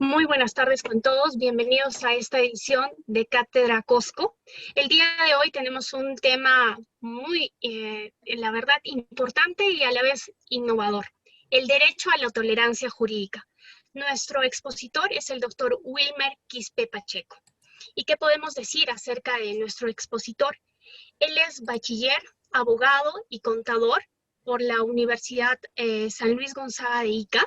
Muy buenas tardes con todos, bienvenidos a esta edición de Cátedra Cosco. El día de hoy tenemos un tema muy, la verdad, importante y a la vez innovador, el derecho a la tolerancia jurídica. Nuestro expositor es el doctor Wilmer Quispe Pacheco. ¿Y qué podemos decir acerca de nuestro expositor? Él es bachiller, abogado y contador por la Universidad San Luis Gonzaga de Ica.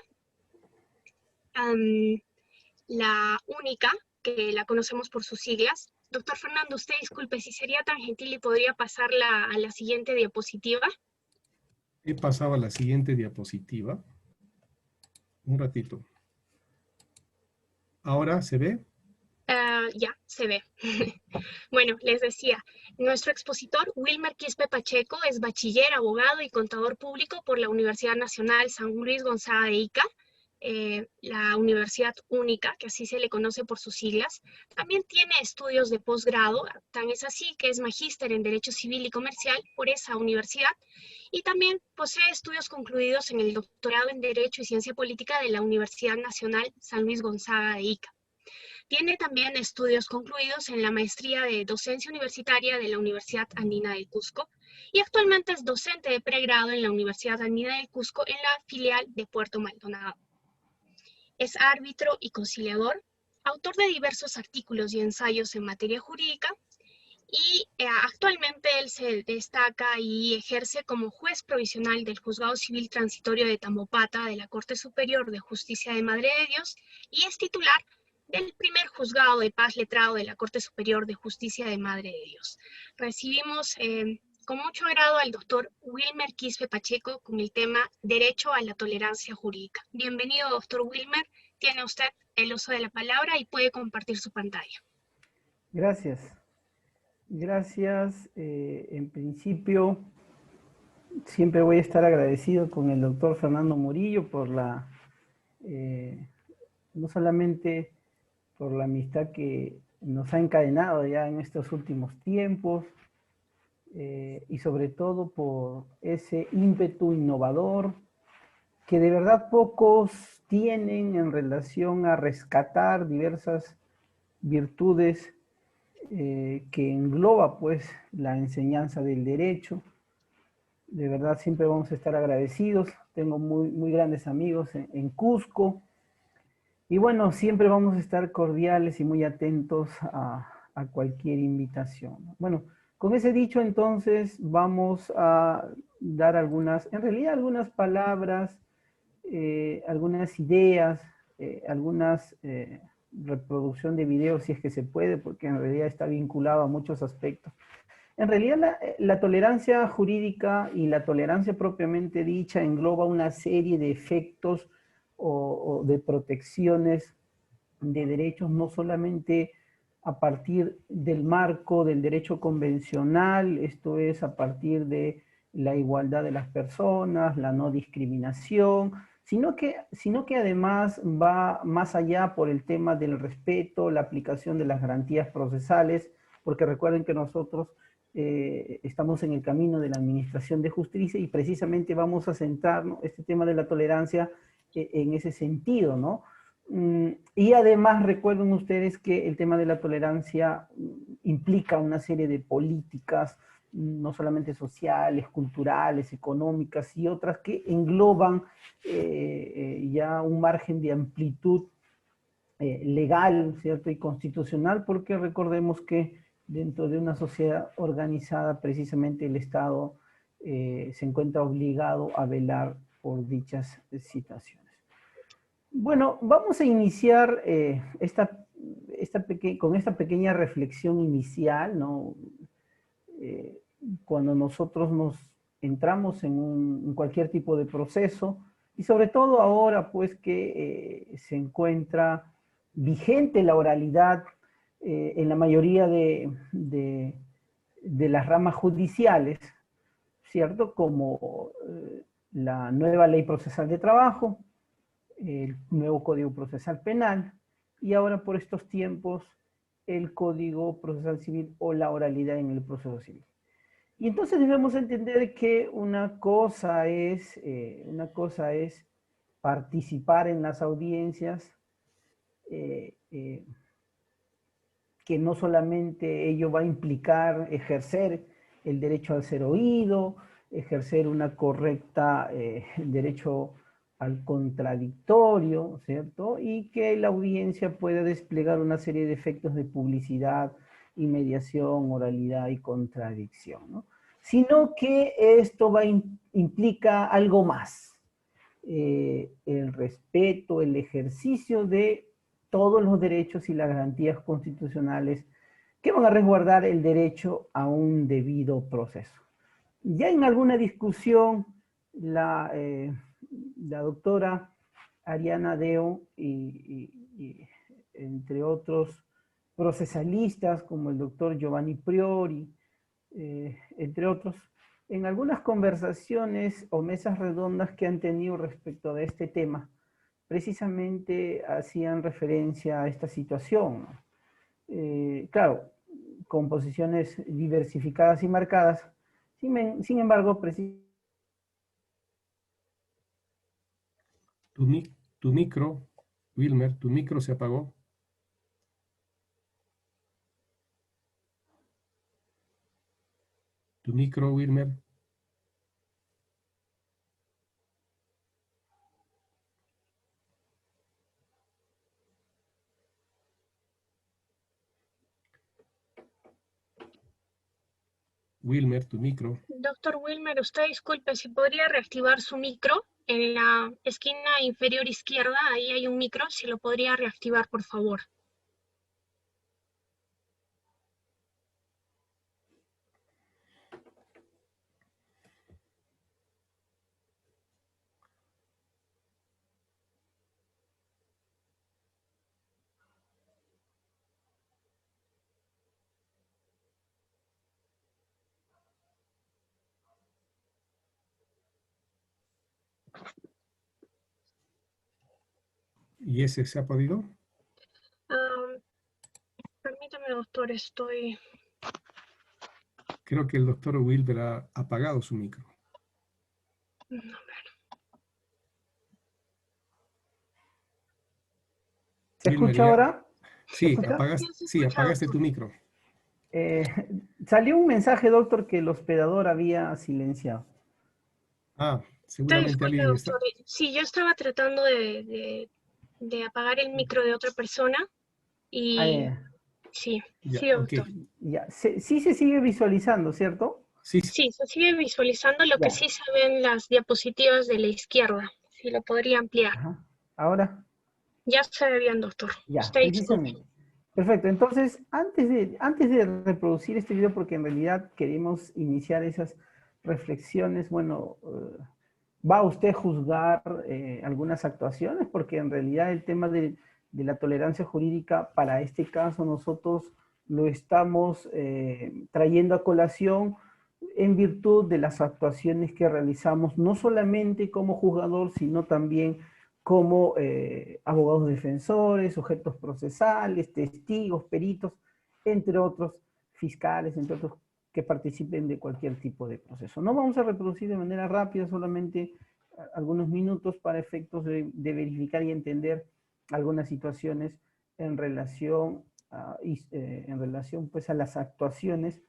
La única, que la conocemos por sus siglas. Doctor Fernando, usted disculpe, si sería tan gentil y podría pasarla a la siguiente diapositiva. He pasado a la siguiente diapositiva. Un ratito. ¿Ahora se ve? Ya, se ve. Bueno, les decía, nuestro expositor, Wilmer Quispe Pacheco, es bachiller, abogado y contador público por la Universidad Nacional San Luis Gonzaga de Ica, la universidad única, que así se le conoce por sus siglas. También tiene estudios de posgrado, tan es así que es magíster en Derecho Civil y Comercial por esa universidad, y también posee estudios concluidos en el doctorado en Derecho y Ciencia Política de la Universidad Nacional San Luis Gonzaga de Ica. Tiene también estudios concluidos en la maestría de docencia universitaria de la Universidad Andina del Cusco y actualmente es docente de pregrado en la Universidad Andina del Cusco en la filial de Puerto Maldonado. Es árbitro y conciliador, autor de diversos artículos y ensayos en materia jurídica y actualmente él se destaca y ejerce como juez provisional del Juzgado Civil Transitorio de Tambopata de la Corte Superior de Justicia de Madre de Dios y es titular del primer juzgado de paz letrado de la Corte Superior de Justicia de Madre de Dios. Recibimos con mucho agrado al doctor Wilmer Quispe Pacheco con el tema Derecho a la Tolerancia Jurídica. Bienvenido, doctor Wilmer. Tiene usted el uso de la palabra y puede compartir su pantalla. Gracias. Gracias. En principio, siempre voy a estar agradecido con el doctor Fernando Murillo por no solamente por la amistad que nos ha encadenado ya en estos últimos tiempos, y sobre todo por ese ímpetu innovador que de verdad pocos tienen en relación a rescatar diversas virtudes que engloba pues la enseñanza del derecho. De verdad siempre vamos a estar agradecidos. Tengo muy grandes amigos en Cusco. Y bueno, siempre vamos a estar cordiales y muy atentos a cualquier invitación. Bueno, con ese dicho entonces vamos a dar en realidad algunas palabras, algunas ideas, algunas reproducción de videos si es que se puede, porque en realidad está vinculado a muchos aspectos. En realidad la tolerancia jurídica y la tolerancia propiamente dicha engloba una serie de efectos o de protecciones de derechos, no solamente a partir del marco del derecho convencional, esto es a partir de la igualdad de las personas, la no discriminación, sino que además va más allá por el tema del respeto, la aplicación de las garantías procesales, porque recuerden que nosotros estamos en el camino de la administración de justicia y precisamente vamos a centrarnos este tema de la tolerancia en ese sentido, ¿no? Y además recuerden ustedes que el tema de la tolerancia implica una serie de políticas, no solamente sociales, culturales, económicas y otras que engloban ya un margen de amplitud legal, ¿cierto? Y constitucional, porque recordemos que dentro de una sociedad organizada precisamente el Estado se encuentra obligado a velar por dichas situaciones. Bueno, vamos a iniciar con esta pequeña reflexión inicial, ¿no? Cuando nosotros nos entramos en cualquier tipo de proceso, y sobre todo ahora, pues, que se encuentra vigente la oralidad en la mayoría de las ramas judiciales, ¿cierto? Como la nueva Ley Procesal de Trabajo, el nuevo Código Procesal Penal, y ahora por estos tiempos el Código Procesal Civil o la oralidad en el proceso civil. Y entonces debemos entender que una cosa es participar en las audiencias que no solamente ello va a implicar ejercer el derecho al ser oído, ejercer una correcta derecho al contradictorio, ¿cierto? Y que la audiencia pueda desplegar una serie de efectos de publicidad, inmediación, oralidad y contradicción, ¿no? Sino que esto implica algo más, el respeto, el ejercicio de todos los derechos y las garantías constitucionales que van a resguardar el derecho a un debido proceso. Ya en alguna discusión, la doctora Ariana Deo y entre otros procesalistas como el doctor Giovanni Priori, entre otros, en algunas conversaciones o mesas redondas que han tenido respecto de este tema, precisamente hacían referencia a esta situación, ¿no? Claro, con posiciones diversificadas y marcadas, sin embargo, Tu micro, Wilmer, tu micro se apagó. Tu micro, Wilmer. Wilmer, tu micro. Doctor Wilmer, usted disculpe, si podría reactivar su micro en la esquina inferior izquierda, ahí hay un micro, si lo podría reactivar, por favor. ¿Y ese se ha podido? Permítame, doctor, estoy... Creo que el doctor Wilber ha apagado su micro. ¿Se escucha ahora? Sí, ¿Se apagaste tu micro. Salió un mensaje, doctor, que el hospedador había silenciado. Ah, seguramente alguien doctor. Sí, yo estaba tratando de apagar el micro de otra persona y... Sí, ya, sí, doctor. Okay. Ya. Sí se sigue visualizando, ¿cierto? Sí, se sigue visualizando, lo ya. que sí se ven las diapositivas de la izquierda. Si lo podría ampliar. Ajá. ¿Ahora? Ya se ve bien, doctor. Ya, Usted precisamente. disculpe. Perfecto. Entonces, antes de reproducir este video, porque en realidad queremos iniciar esas reflexiones, bueno, ¿va usted a juzgar algunas actuaciones? Porque en realidad el tema de la tolerancia jurídica, para este caso nosotros lo estamos trayendo a colación en virtud de las actuaciones que realizamos, no solamente como juzgador, sino también como abogados defensores, sujetos procesales, testigos, peritos, entre otros, fiscales, entre otros, que participen de cualquier tipo de proceso. No vamos a reproducir de manera rápida, solamente algunos minutos para efectos de verificar y entender algunas situaciones en relación, pues, a las actuaciones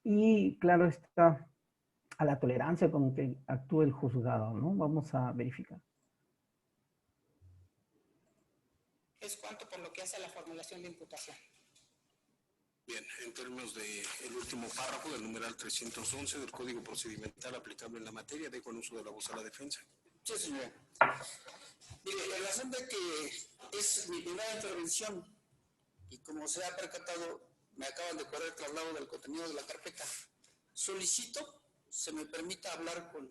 y, claro está, a la tolerancia con que actúa el juzgado, ¿no? Vamos a verificar. Es cuanto por lo que hace a la formulación de imputación. Bien, en términos del último párrafo del numeral 311 del Código Procedimental aplicable en la materia, dejo en uso de la voz a la defensa. Sí, señor. Mire, en razón de que es mi primera intervención y como se ha percatado, me acaban de correr el traslado del contenido de la carpeta. Solicito se me permita hablar con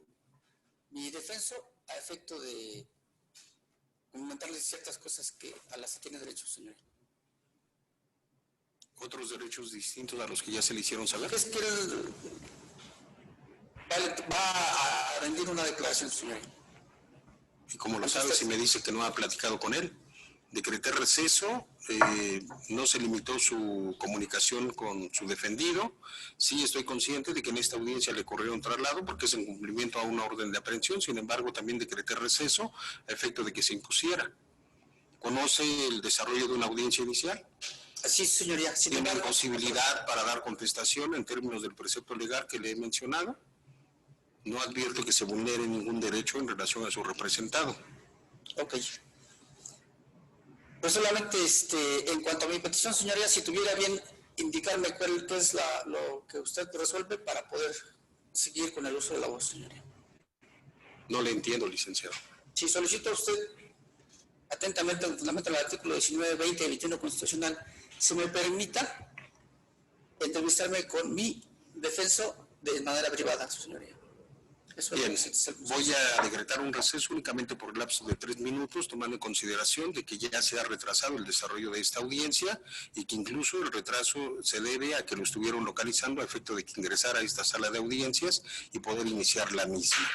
mi defenso a efecto de comentarles ciertas cosas a las que tiene derecho, señor. ¿Otros derechos distintos a los que ya se le hicieron saber? Es que él va a rendir una declaración, señor. ¿Y cómo lo sabe si me dice que no ha platicado con él? Decreté receso, no se limitó su comunicación con su defendido. Sí estoy consciente de que en esta audiencia le corrieron traslado porque es en cumplimiento a una orden de aprehensión, sin embargo también decreté receso a efecto de que se impusiera. ¿Conoce el desarrollo de una audiencia inicial? Sí, señoría. Sin ¿Tiene embargo, posibilidad para dar contestación en términos del precepto legal que le he mencionado? No advierto que se vulnere ningún derecho en relación a su representado. ok. Pues solamente en cuanto a mi petición, señoría, si tuviera bien indicarme qué es lo que usted resuelve para poder seguir con el uso de la voz, señoría. No le entiendo, licenciado. Si solicito a usted atentamente el fundamento del artículo 19-20 del dictamen constitucional, se me permita entrevistarme con mi defensor de manera privada, su señoría. Eso Bien, es voy a decretar un receso únicamente por el lapso de 3 minutos, tomando en consideración de que ya se ha retrasado el desarrollo de esta audiencia y que incluso el retraso se debe a que lo estuvieron localizando a efecto de que ingresara a esta sala de audiencias y poder iniciar la misma.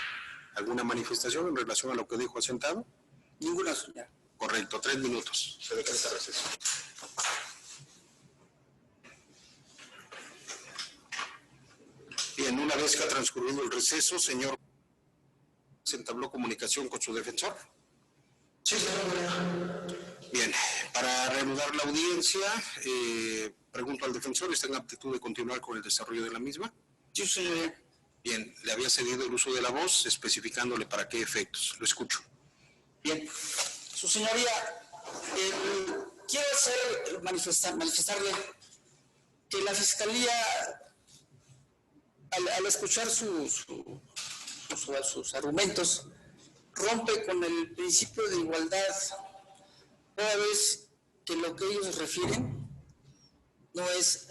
¿Alguna manifestación en relación a lo que dijo asentado? Ninguna, señora. Correcto, 3 minutos. Se decreta receso. Bien, una vez que ha transcurrido el receso, señor, ¿se entabló comunicación con su defensor? Sí, señora. Bien, para reanudar la audiencia, pregunto al defensor, ¿está en aptitud de continuar con el desarrollo de la misma? Sí, señoría. Bien, le había cedido el uso de la voz, especificándole para qué efectos. Lo escucho. Bien. Su señoría, quiero manifestarle que la Fiscalía, al escuchar sus argumentos, rompe con el principio de igualdad toda vez que lo que ellos refieren no es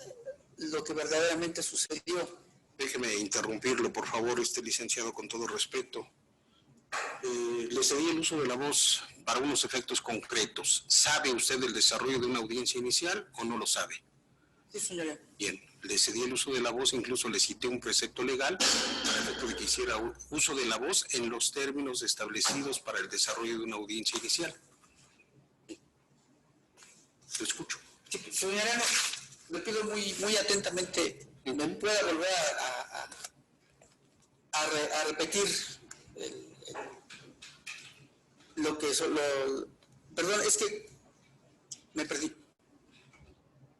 lo que verdaderamente sucedió. Déjeme interrumpirlo, por favor, licenciado, con todo respeto. Le cedí el uso de la voz para unos efectos concretos. ¿Sabe usted del desarrollo de una audiencia inicial o no lo sabe? Sí, señoría. Bien, le cedí el uso de la voz, incluso le cité un precepto legal para efecto de que hiciera uso de la voz en los términos establecidos para el desarrollo de una audiencia inicial. Lo escucho. Sí, señoría, le pido muy atentamente que me pueda volver a repetir lo que perdón, es que me perdí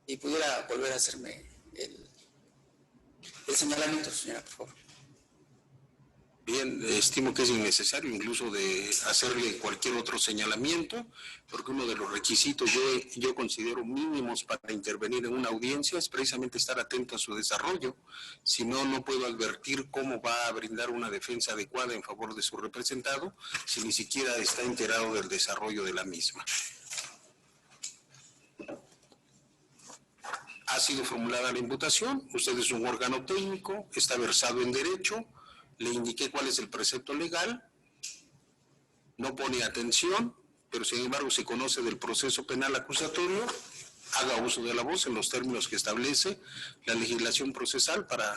y pudiera volver a hacerme el señalamiento, señora, por favor. Bien, estimo que es innecesario incluso de hacerle cualquier otro señalamiento, porque uno de los requisitos yo considero mínimos para intervenir en una audiencia es precisamente estar atento a su desarrollo. Si no, no puedo advertir cómo va a brindar una defensa adecuada en favor de su representado si ni siquiera está enterado del desarrollo de la misma. Ha sido formulada la imputación, usted es un órgano técnico, está versado en derecho, le indiqué cuál es el precepto legal, no pone atención, pero sin embargo se conoce del proceso penal acusatorio, haga uso de la voz en los términos que establece la legislación procesal para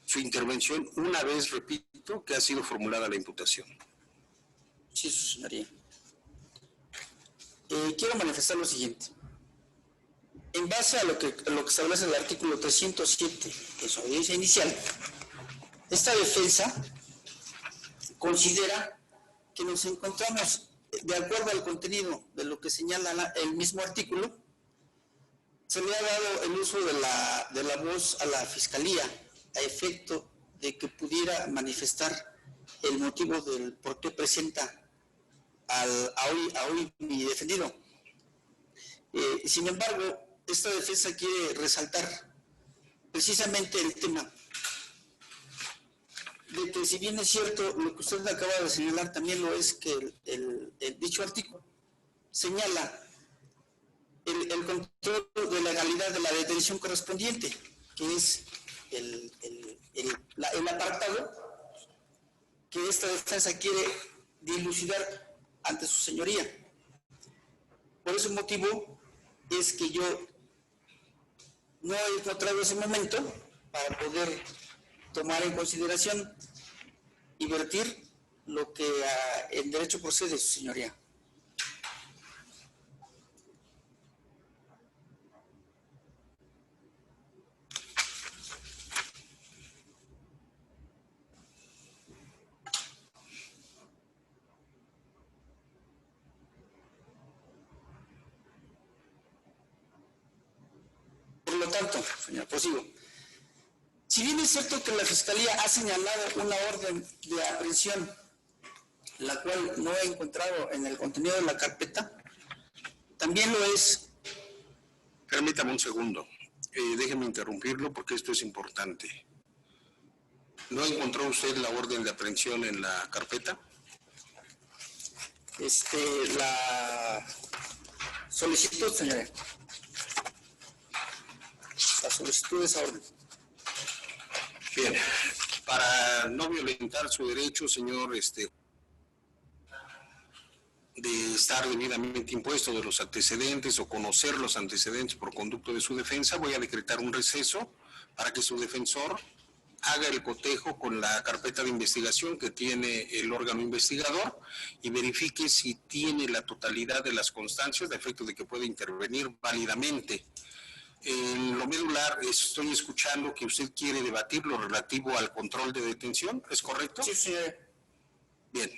su intervención, una vez, repito, que ha sido formulada la imputación. Sí, su señoría. Quiero manifestar lo siguiente. En base a lo que establece el artículo 307 de su audiencia inicial, esta defensa considera que nos encontramos, de acuerdo al contenido de lo que señala el mismo artículo, se le ha dado el uso de la voz a la Fiscalía a efecto de que pudiera manifestar el motivo del por qué presenta a hoy mi defendido. Sin embargo, esta defensa quiere resaltar precisamente el tema de que, si bien es cierto lo que usted acaba de señalar, también lo es que el dicho artículo señala el control de legalidad de la detención correspondiente, que es el apartado que esta defensa quiere dilucidar ante su señoría. Por ese motivo es que yo no he encontrado ese momento para poder tomar en consideración y vertir lo que en derecho procede, su señoría. tanto, señor, prosigo. Si bien es cierto que la Fiscalía ha señalado una orden de aprehensión, la cual no he encontrado en el contenido de la carpeta, también lo es. Permítame un segundo. Déjeme interrumpirlo porque esto es importante. ¿No encontró usted la orden de aprehensión en la carpeta? La solicitud, señor. La solicitud de esa orden. Bien, para no violentar su derecho, señor, de estar debidamente impuesto de los antecedentes o conocer los antecedentes por conducto de su defensa, voy a decretar un receso para que su defensor haga el cotejo con la carpeta de investigación que tiene el órgano investigador y verifique si tiene la totalidad de las constancias de efecto de que puede intervenir válidamente. En lo medular, estoy escuchando que usted quiere debatir lo relativo al control de detención, ¿es correcto? Sí, señor. Bien,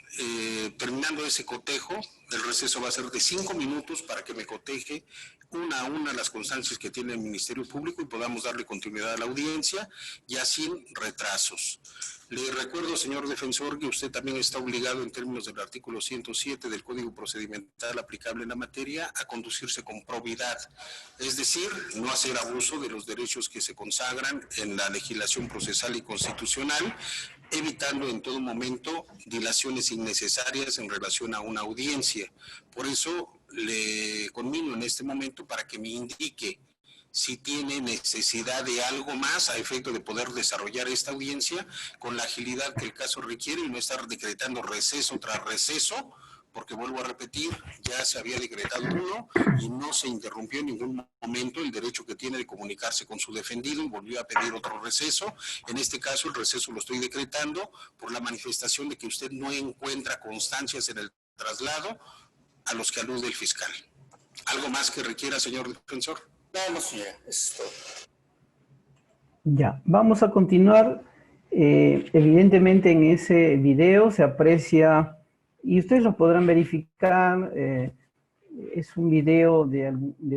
terminando ese cotejo, el receso va a ser de 5 minutos para que me coteje una a una las constancias que tiene el Ministerio Público y podamos darle continuidad a la audiencia, ya sin retrasos. Le recuerdo, señor defensor, que usted también está obligado en términos del artículo 107 del Código Procedimental aplicable en la materia a conducirse con probidad, es decir, no hacer abuso de los derechos que se consagran en la legislación procesal y constitucional, evitando en todo momento dilaciones innecesarias en relación a una audiencia. Por eso le conmino en este momento para que me indique si tiene necesidad de algo más a efecto de poder desarrollar esta audiencia con la agilidad que el caso requiere y no estar decretando receso tras receso, porque vuelvo a repetir, ya se había decretado uno y no se interrumpió en ningún momento el derecho que tiene de comunicarse con su defendido y volvió a pedir otro receso. En este caso el receso lo estoy decretando por la manifestación de que usted no encuentra constancias en el traslado a los que alude el fiscal. ¿Algo más que requiera, señor defensor? No, señora, eso es todo. Ya, vamos a continuar. Evidentemente en ese video se aprecia, y ustedes lo podrán verificar, es un video de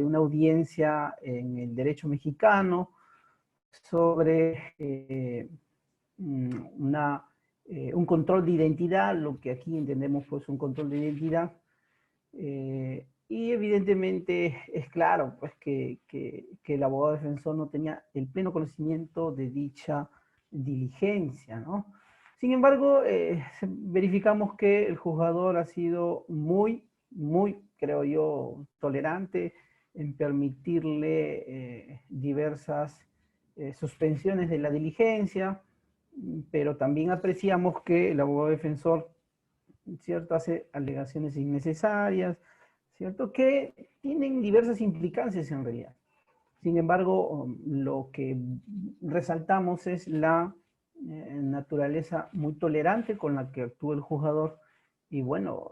una audiencia en el derecho mexicano sobre un control de identidad, lo que aquí entendemos pues un control de identidad. Y evidentemente es claro pues, que el abogado defensor no tenía el pleno conocimiento de dicha diligencia, ¿no? Sin embargo, verificamos que el juzgador ha sido muy, creo yo, tolerante en permitirle diversas suspensiones de la diligencia, pero también apreciamos que el abogado defensor, ¿cierto?, hace alegaciones innecesarias, ¿cierto?, que tienen diversas implicancias en realidad. Sin embargo, lo que resaltamos es la naturaleza muy tolerante con la que actúa el juzgador y, bueno,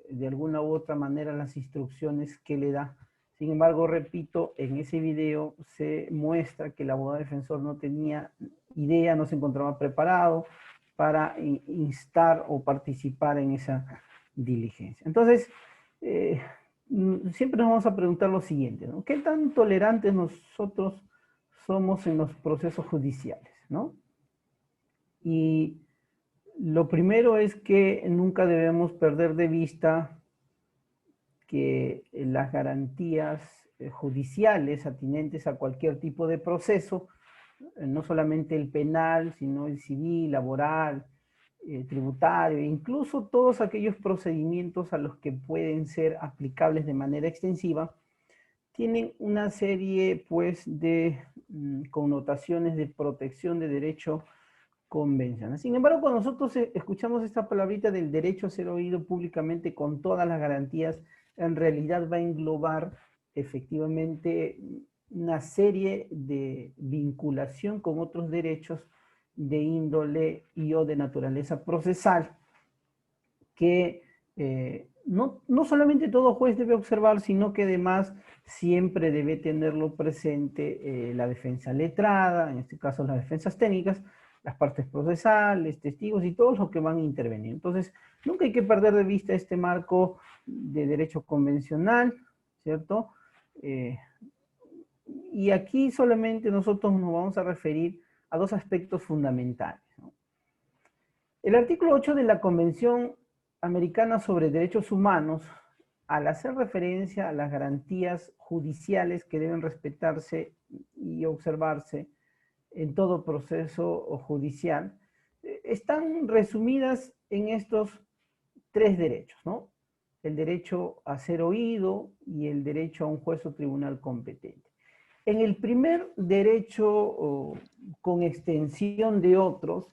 de alguna u otra manera las instrucciones que le da. Sin embargo, repito, en ese video se muestra que el abogado defensor no tenía idea, no se encontraba preparado para instar o participar en esa diligencia. Entonces, siempre nos vamos a preguntar lo siguiente, ¿no? ¿Qué tan tolerantes nosotros somos en los procesos judiciales, ¿no? Y lo primero es que nunca debemos perder de vista que las garantías judiciales atinentes a cualquier tipo de proceso, no solamente el penal, sino el civil, laboral, tributario, incluso todos aquellos procedimientos a los que pueden ser aplicables de manera extensiva, tienen una serie pues de connotaciones de protección de derecho convencional. Sin embargo, cuando nosotros escuchamos esta palabrita del derecho a ser oído públicamente con todas las garantías, en realidad va a englobar efectivamente una serie de vinculación con otros derechos de índole y o de naturaleza procesal que no solamente todo juez debe observar, sino que además siempre debe tenerlo presente la defensa letrada, en este caso las defensas técnicas, las partes procesales, testigos y todos los que van a intervenir. Entonces, nunca hay que perder de vista este marco de derecho convencional, ¿cierto? Y aquí solamente nosotros nos vamos a referir a dos aspectos fundamentales, ¿no? El artículo 8 de la Convención Americana sobre Derechos Humanos, al hacer referencia a las garantías judiciales que deben respetarse y observarse en todo proceso judicial, están resumidas en estos tres derechos, ¿no? El derecho a ser oído y el derecho a un juez o tribunal competente. En el primer derecho, con extensión de otros,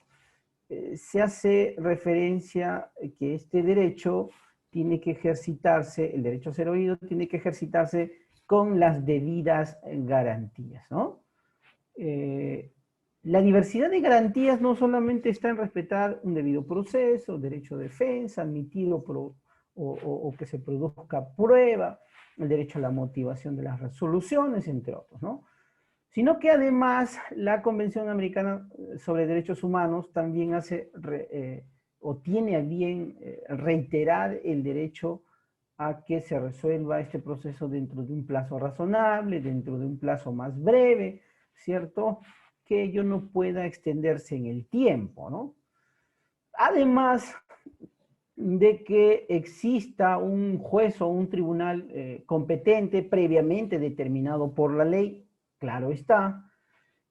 se hace referencia que este derecho tiene que ejercitarse, el derecho a ser oído tiene que ejercitarse con las debidas garantías, ¿no? La diversidad de garantías no solamente está en respetar un debido proceso, derecho de defensa, admitido o que se produzca prueba, el derecho a la motivación de las resoluciones, entre otros, ¿no? Sino que además la Convención Americana sobre Derechos Humanos también hace o tiene a bien reiterar el derecho a que se resuelva este proceso dentro de un plazo razonable, dentro de un plazo más breve, ¿cierto? Que ello no pueda extenderse en el tiempo, ¿no? Además de que exista un juez o un tribunal competente previamente determinado por la ley, claro está,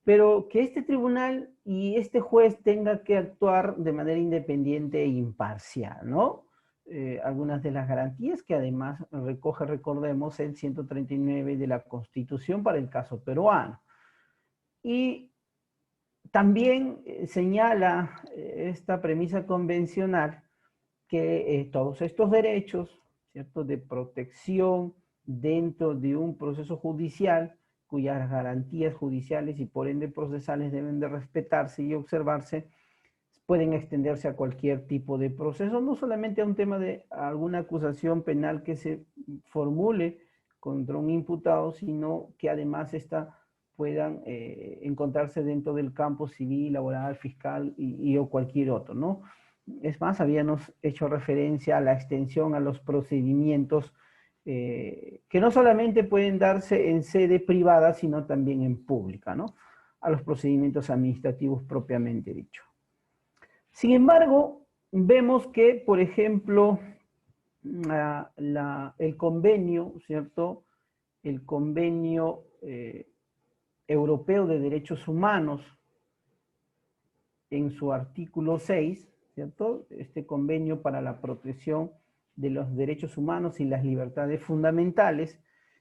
pero que este tribunal y este juez tenga que actuar de manera independiente e imparcial, ¿no? Algunas de las garantías que además recoge, recordemos, el 139 de la Constitución para el caso peruano. Y también señala esta premisa convencional que todos estos derechos, ¿cierto?, de protección dentro de un proceso judicial, cuyas garantías judiciales y por ende procesales deben de respetarse y observarse, pueden extenderse a cualquier tipo de proceso, no solamente a un tema de alguna acusación penal que se formule contra un imputado, sino que además puedan encontrarse dentro del campo civil, laboral, fiscal o cualquier otro, ¿no? Es más, habíamos hecho referencia a la extensión a los procedimientos que no solamente pueden darse en sede privada, sino también en pública, ¿no? A los procedimientos administrativos propiamente dicho. Sin embargo, vemos que, por ejemplo, el convenio, ¿cierto? El convenio europeo de derechos humanos, en su artículo 6, ¿cierto? Este convenio para la protección de los derechos humanos y las libertades fundamentales,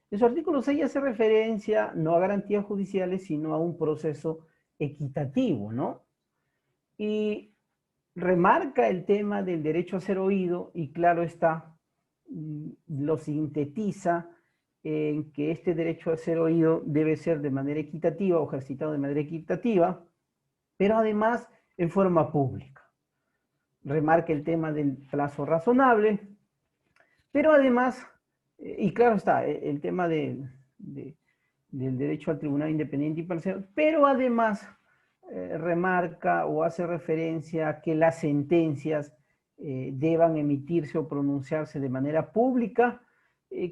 en su artículo 6 hace referencia no a garantías judiciales, sino a un proceso equitativo, ¿no? Y remarca el tema del derecho a ser oído y claro está, lo sintetiza en que este derecho a ser oído debe ser de manera equitativa o ejercitado de manera equitativa, pero además en forma pública. Remarca el tema del plazo razonable, pero además, y claro está, el tema del derecho al tribunal independiente y imparcial, pero además remarca o hace referencia a que las sentencias deban emitirse o pronunciarse de manera pública,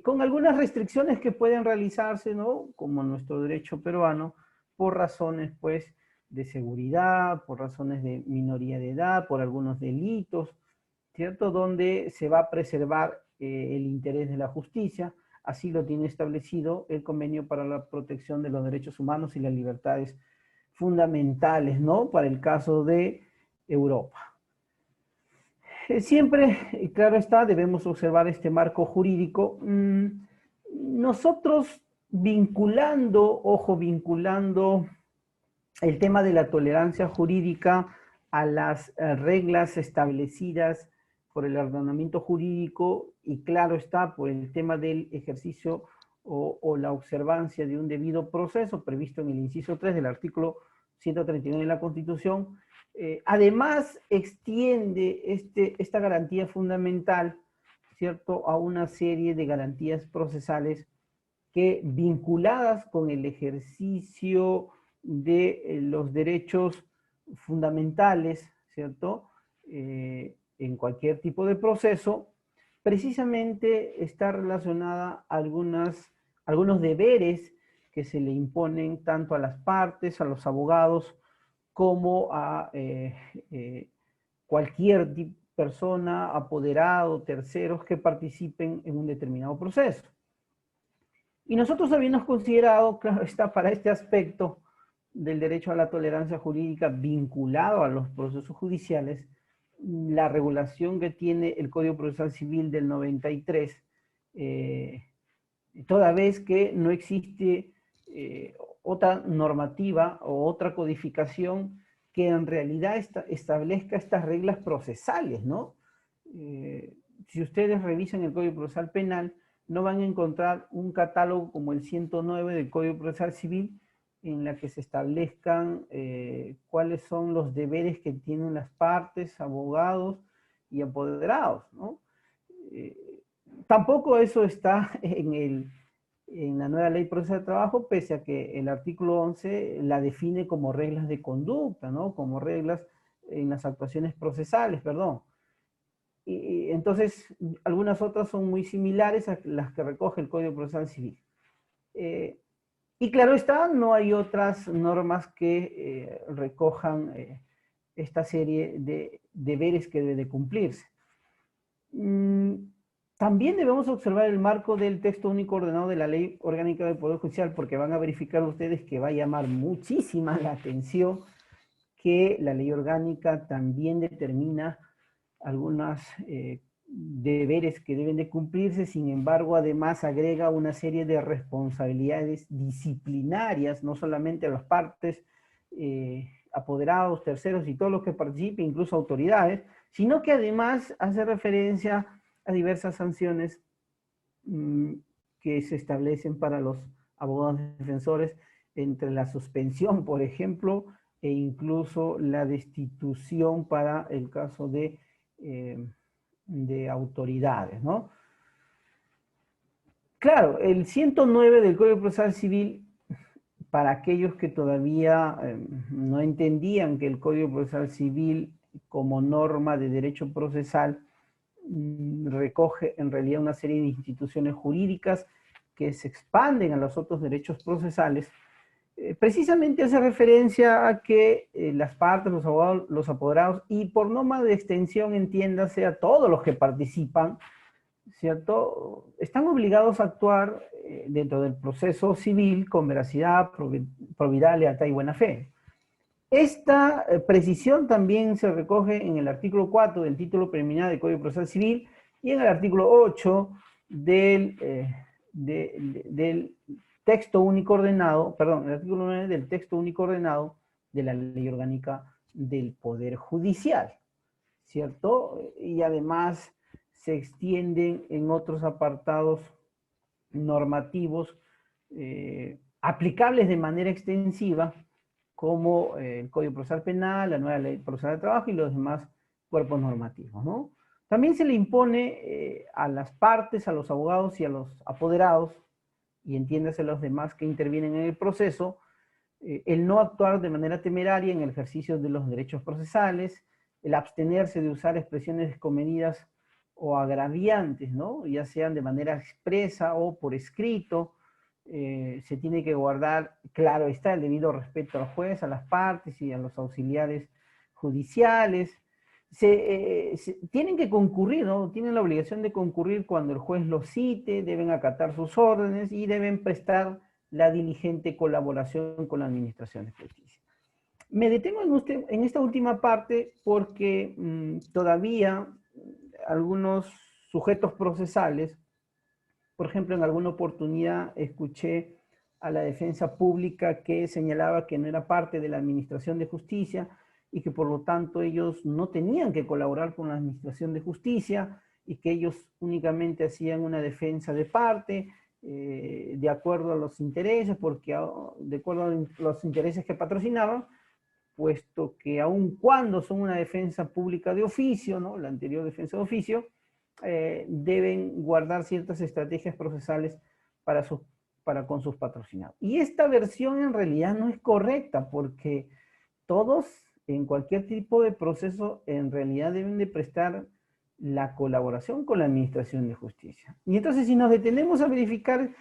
con algunas restricciones que pueden realizarse, ¿no? Como nuestro derecho peruano, por razones, pues, de seguridad, por razones de minoría de edad, por algunos delitos, ¿cierto? Donde se va a preservar el interés de la justicia. Así lo tiene establecido el Convenio para la Protección de los Derechos Humanos y las Libertades Fundamentales, ¿no? Para el caso de Europa. Siempre, claro está, debemos observar este marco jurídico. Nosotros vinculando el tema de la tolerancia jurídica a las reglas establecidas por el ordenamiento jurídico y claro está por el tema del ejercicio o la observancia de un debido proceso previsto en el inciso 3 del artículo 139 de la Constitución, además extiende esta garantía fundamental, ¿cierto?, a una serie de garantías procesales que vinculadas con el ejercicio de los derechos fundamentales, ¿cierto?, en cualquier tipo de proceso, precisamente está relacionada a algunos deberes que se le imponen tanto a las partes, a los abogados, como a cualquier persona, apoderado, terceros que participen en un determinado proceso. Y nosotros habíamos considerado, claro está, para este aspecto del derecho a la tolerancia jurídica vinculado a los procesos judiciales, la regulación que tiene el Código Procesal Civil del 93, toda vez que no existe otra normativa o otra codificación que en realidad establezca estas reglas procesales, ¿no? Si ustedes revisan el Código Procesal Penal, no van a encontrar un catálogo como el 109 del Código Procesal Civil, en la que se establezcan cuáles son los deberes que tienen las partes, abogados y apoderados, ¿no? Tampoco eso está en la nueva Ley Procesal de Trabajo, pese a que el artículo 11 la define como reglas de conducta, ¿no? Como reglas en las actuaciones procesales, perdón. Y entonces, algunas otras son muy similares a las que recoge el Código Procesal Civil. Y claro está, no hay otras normas que recojan esta serie de deberes que debe de cumplirse. También debemos observar el marco del texto único ordenado de la Ley Orgánica del Poder Judicial, porque van a verificar ustedes que va a llamar muchísima la atención que la Ley Orgánica también determina algunos deberes que deben de cumplirse, sin embargo, además agrega una serie de responsabilidades disciplinarias, no solamente a las partes, apoderados, terceros y todos los que participen, incluso autoridades, sino que además hace referencia a diversas sanciones que se establecen para los abogados defensores, entre la suspensión, por ejemplo, e incluso la destitución para el caso de autoridades, ¿no? Claro, el 109 del Código Procesal Civil, para aquellos que todavía no entendían que el Código Procesal Civil como norma de derecho procesal recoge en realidad una serie de instituciones jurídicas que se expanden a los otros derechos procesales, precisamente hace referencia a que las partes, los abogados, los apoderados, y por norma de extensión entiéndase a todos los que participan, ¿cierto? Están obligados a actuar dentro del proceso civil con veracidad, probidad, lealtad y buena fe. Esta precisión también se recoge en el artículo 4 del título preliminar del Código Procesal Civil y en el artículo 8 del texto único ordenado, perdón, el artículo 9 del texto único ordenado de la Ley Orgánica del Poder Judicial, ¿cierto? Y además se extienden en otros apartados normativos aplicables de manera extensiva, como el Código Procesal Penal, la nueva Ley Procesal de Trabajo y los demás cuerpos normativos, ¿no? También se le impone a las partes, a los abogados y a los apoderados, y entiéndase los demás que intervienen en el proceso, el no actuar de manera temeraria en el ejercicio de los derechos procesales, el abstenerse de usar expresiones descomedidas o agraviantes, ¿no? Ya sean de manera expresa o por escrito. Se tiene que guardar, claro está, el debido respeto al juez, a las partes y a los auxiliares judiciales. Tienen que concurrir, ¿no? Tienen la obligación de concurrir cuando el juez los cite, deben acatar sus órdenes y deben prestar la diligente colaboración con la Administración de Justicia. Me detengo en esta última parte porque todavía algunos sujetos procesales, por ejemplo, en alguna oportunidad escuché a la defensa pública que señalaba que no era parte de la Administración de Justicia y que por lo tanto ellos no tenían que colaborar con la Administración de Justicia y que ellos únicamente hacían una defensa de parte de acuerdo a los intereses, porque de acuerdo a los intereses que patrocinaban, puesto que aun cuando son una defensa pública de oficio, ¿no? La anterior defensa de oficio, deben guardar ciertas estrategias procesales para con sus patrocinados. Y esta versión en realidad no es correcta, porque todos en cualquier tipo de proceso en realidad deben de prestar la colaboración con la Administración de Justicia. Y entonces si nos detenemos a verificar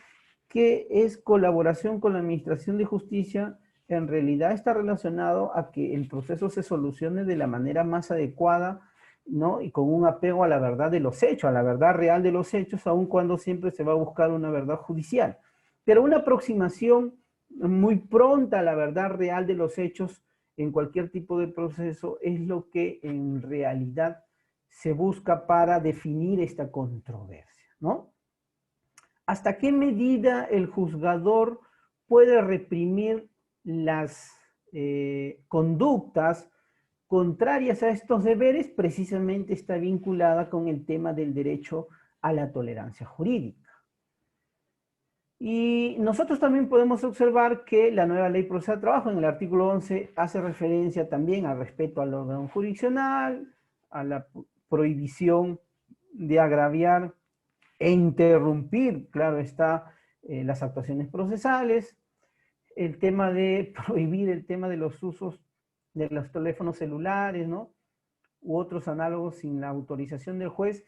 ¿qué es colaboración con la Administración de Justicia? En realidad está relacionado a que el proceso se solucione de la manera más adecuada, ¿no? Y con un apego a la verdad de los hechos, a la verdad real de los hechos, aun cuando siempre se va a buscar una verdad judicial. Pero una aproximación muy pronta a la verdad real de los hechos en cualquier tipo de proceso es lo que en realidad se busca para definir esta controversia, ¿no? ¿Hasta qué medida el juzgador puede reprimir las conductas contrarias a estos deberes? Precisamente está vinculada con el tema del derecho a la tolerancia jurídica. Y nosotros también podemos observar que la nueva ley procesal de trabajo en el artículo 11 hace referencia también al respeto al orden jurisdiccional, a la prohibición de agraviar e interrumpir, claro está, las actuaciones procesales, el tema de prohibir el tema de los usos de los teléfonos celulares, ¿no? U otros análogos sin la autorización del juez.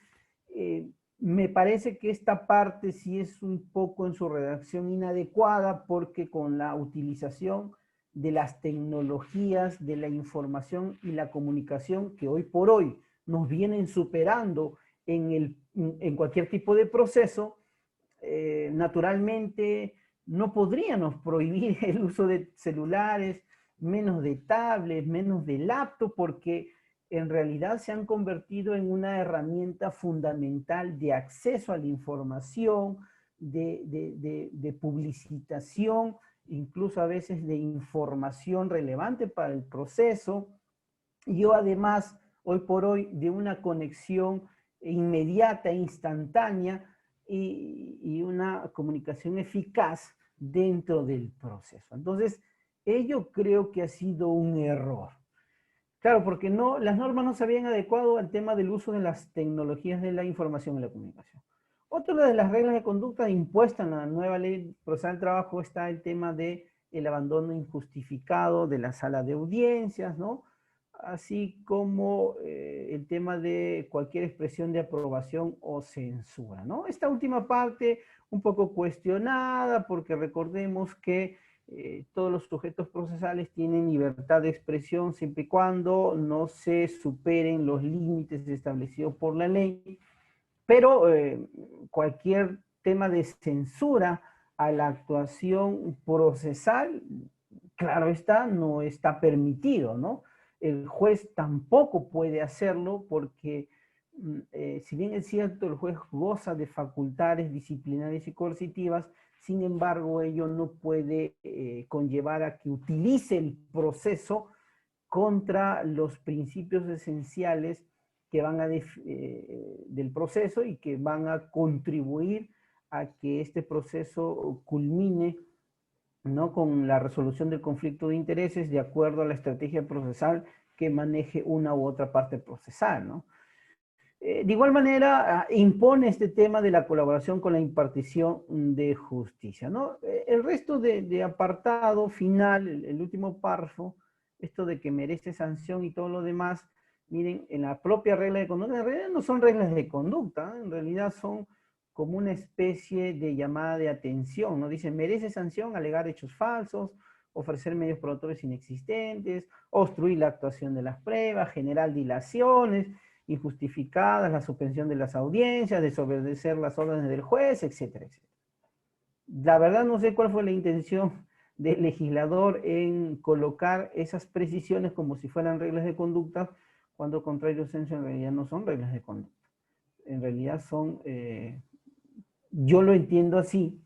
Me parece que esta parte sí es un poco en su redacción inadecuada porque con la utilización de las tecnologías de la información y la comunicación que hoy por hoy nos vienen superando en cualquier tipo de proceso, naturalmente no podríamos prohibir el uso de celulares, menos de tablets, menos de laptop, porque en realidad se han convertido en una herramienta fundamental de acceso a la información, de publicitación, incluso a veces de información relevante para el proceso. Yo además, hoy por hoy, de una conexión inmediata, instantánea y una comunicación eficaz dentro del proceso. Entonces, ello creo que ha sido un error. Claro, porque las normas no se habían adecuado al tema del uso de las tecnologías de la información y la comunicación. Otra de las reglas de conducta impuestas en la nueva ley procesal del trabajo está el tema del abandono injustificado de la sala de audiencias, ¿no? Así como el tema de cualquier expresión de aprobación o censura, ¿no? Esta última parte un poco cuestionada porque recordemos que todos los sujetos procesales tienen libertad de expresión siempre y cuando no se superen los límites establecidos por la ley, pero cualquier tema de censura a la actuación procesal, claro está, no está permitido, ¿no? El juez tampoco puede hacerlo porque, si bien es cierto, el juez goza de facultades disciplinarias y coercitivas, sin embargo, ello no puede conllevar a que utilice el proceso contra los principios esenciales que van del proceso y que van a contribuir a que este proceso culmine, ¿no?, con la resolución del conflicto de intereses de acuerdo a la estrategia procesal que maneje una u otra parte procesal, ¿no? De igual manera, impone este tema de la colaboración con la impartición de justicia, ¿no? El resto de apartado final, el último párrafo, esto de que merece sanción y todo lo demás, miren, en la propia regla de conducta, en realidad no son reglas de conducta, en realidad son como una especie de llamada de atención, ¿no? Dicen, merece sanción alegar hechos falsos, ofrecer medios probadores inexistentes, obstruir la actuación de las pruebas, generar dilaciones injustificadas, la suspensión de las audiencias, desobedecer las órdenes del juez, etcétera, etcétera. La verdad no sé cuál fue la intención del legislador en colocar esas precisiones como si fueran reglas de conducta, cuando contrario senso en realidad no son reglas de conducta. En realidad son, yo lo entiendo así,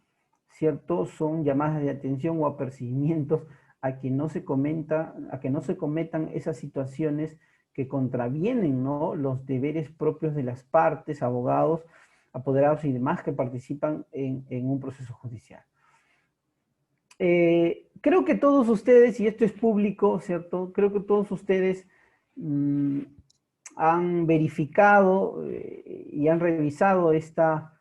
¿cierto? Son llamadas de atención o apercibimientos a que no se cometan esas situaciones que contravienen, ¿no?, los deberes propios de las partes, abogados, apoderados y demás que participan en un proceso judicial. Creo que todos ustedes, y esto es público, ¿cierto? Creo que todos ustedes han verificado y han revisado esta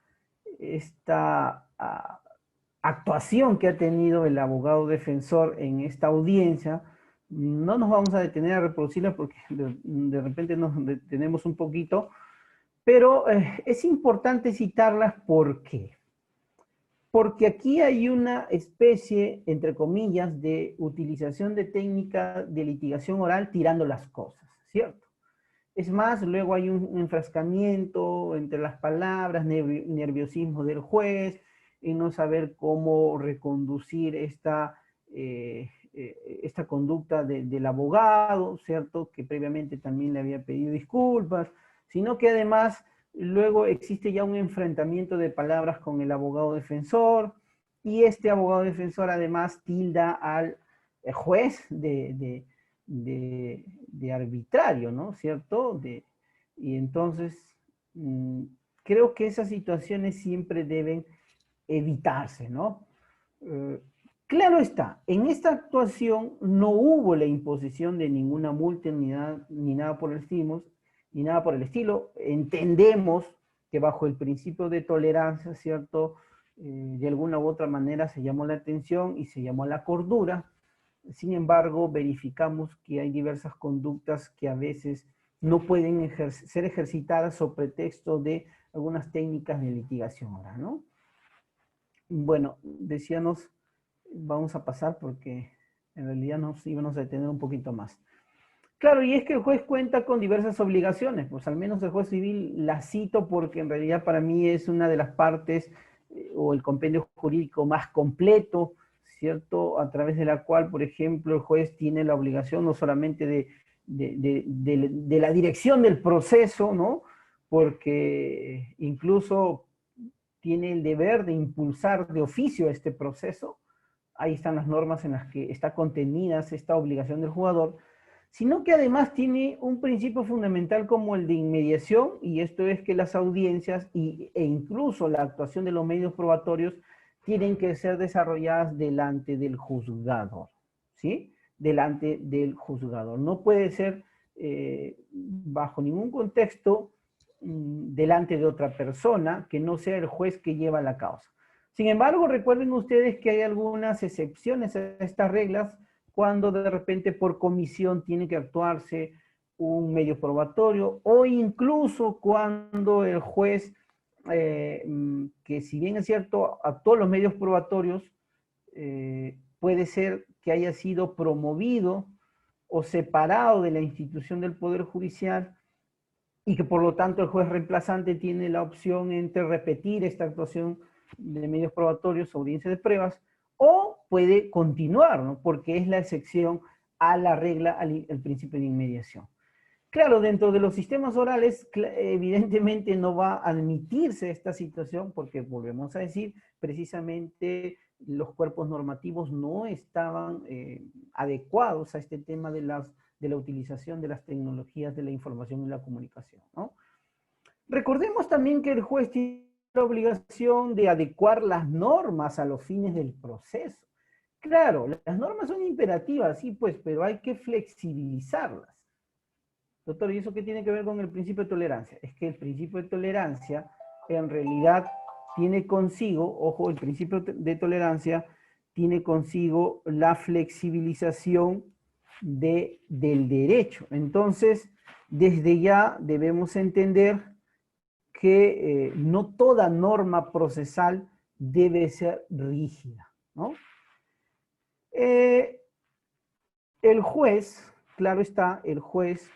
actuación que ha tenido el abogado defensor en esta audiencia. No nos vamos a detener a reproducirla porque de repente nos detenemos un poquito, pero es importante citarlas. ¿Por qué? porque aquí hay una especie, entre comillas, de utilización de técnica de litigación oral tirando las cosas, ¿cierto? Es más, luego hay un enfrascamiento entre las palabras, nerviosismo del juez, y no saber cómo reconducir esta conducta del abogado, ¿cierto? Que previamente también le había pedido disculpas, sino que además luego existe ya un enfrentamiento de palabras con el abogado defensor, y este abogado defensor además tilda al juez de arbitrario, ¿no? ¿Cierto? Y entonces, creo que esas situaciones siempre deben evitarse, ¿no? Claro está, en esta actuación no hubo la imposición de ninguna multa ni nada por el estilo, Entendemos que bajo el principio de tolerancia, ¿cierto? De alguna u otra manera se llamó la atención y se llamó a la cordura. Sin embargo, verificamos que hay diversas conductas que a veces no pueden ser ejercitadas sobre pretexto de algunas técnicas de litigación oral, ¿no? Bueno, decíamos, vamos a pasar porque en realidad nos íbamos a detener un poquito más. Claro, y es que el juez cuenta con diversas obligaciones, pues al menos el juez civil la cito porque en realidad para mí es una de las partes o el compendio jurídico más completo, ¿cierto? A través de la cual, por ejemplo, el juez tiene la obligación no solamente de la dirección del proceso, ¿no? Porque incluso tiene el deber de impulsar de oficio este proceso. Ahí están las normas en las que está contenida esta obligación del jugador, sino que además tiene un principio fundamental como el de inmediación, y esto es que las audiencias e incluso la actuación de los medios probatorios tienen que ser desarrolladas delante del juzgador, ¿sí? Delante del juzgador. No puede ser bajo ningún contexto delante de otra persona que no sea el juez que lleva la causa. Sin embargo, recuerden ustedes que hay algunas excepciones a estas reglas cuando de repente por comisión tiene que actuarse un medio probatorio, o incluso cuando el juez, que si bien es cierto, actuó los medios probatorios, puede ser que haya sido promovido o separado de la institución del Poder Judicial, y que por lo tanto el juez reemplazante tiene la opción entre repetir esta actuación de medios probatorios o audiencia de pruebas, o puede continuar, ¿no? Porque es la excepción a la regla, al principio de inmediación. Claro, dentro de los sistemas orales, evidentemente no va a admitirse esta situación porque, volvemos a decir, precisamente los cuerpos normativos no estaban adecuados a este tema de la utilización de las tecnologías de la información y la comunicación, ¿no? Recordemos también que el juez tiene la obligación de adecuar las normas a los fines del proceso. Claro, las normas son imperativas, sí, pues, pero hay que flexibilizarlas. Doctor, ¿y eso qué tiene que ver con el principio de tolerancia? Es que el principio de tolerancia en realidad tiene consigo, ojo, el principio de tolerancia tiene consigo la flexibilización del derecho. Entonces, desde ya debemos entender que no toda norma procesal debe ser rígida, ¿no? El juez, claro está, el juez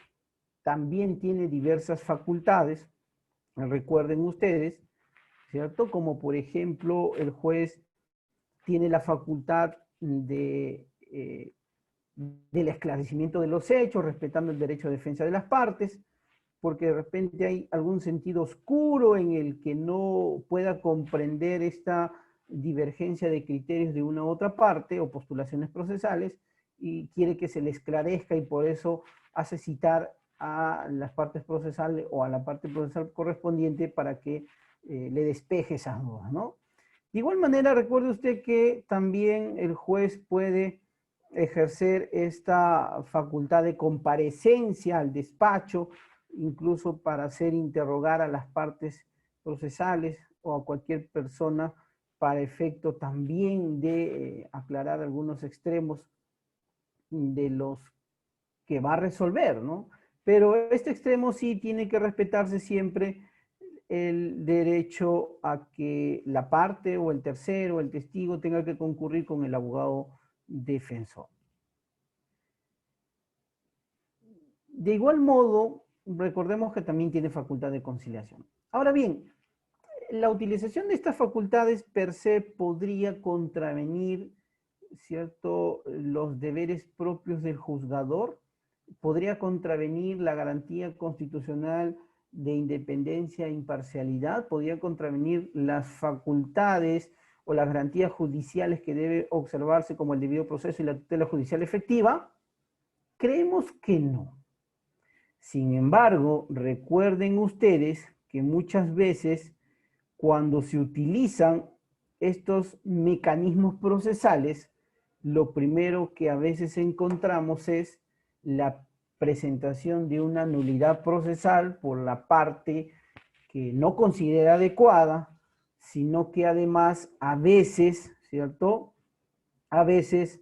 también tiene diversas facultades, recuerden ustedes, ¿cierto? Como por ejemplo, el juez tiene la facultad del esclarecimiento de los hechos, respetando el derecho de defensa de las partes, porque de repente hay algún sentido oscuro en el que no pueda comprender esta divergencia de criterios de una u otra parte o postulaciones procesales, y quiere que se le esclarezca, y por eso hace citar a las partes procesales o a la parte procesal correspondiente para que le despeje esas dudas, ¿no? De igual manera, recuerde usted que también el juez puede ejercer esta facultad de comparecencia al despacho, incluso para hacer interrogar a las partes procesales o a cualquier persona para efecto también de aclarar algunos extremos de los que va a resolver, ¿no? Pero este extremo sí tiene que respetarse siempre el derecho a que la parte o el tercero o el testigo tenga que concurrir con el abogado defensor. De igual modo, recordemos que también tiene facultad de conciliación. Ahora bien, la utilización de estas facultades per se podría contravenir, ¿cierto?, los deberes propios del juzgador, podría contravenir la garantía constitucional de independencia e imparcialidad, podría contravenir las facultades o las garantías judiciales que debe observarse como el debido proceso y la tutela judicial efectiva. Creemos que no. Sin embargo, recuerden ustedes que muchas veces cuando se utilizan estos mecanismos procesales, lo primero que a veces encontramos es la presentación de una nulidad procesal por la parte que no considera adecuada, sino que además a veces, ¿cierto?, a veces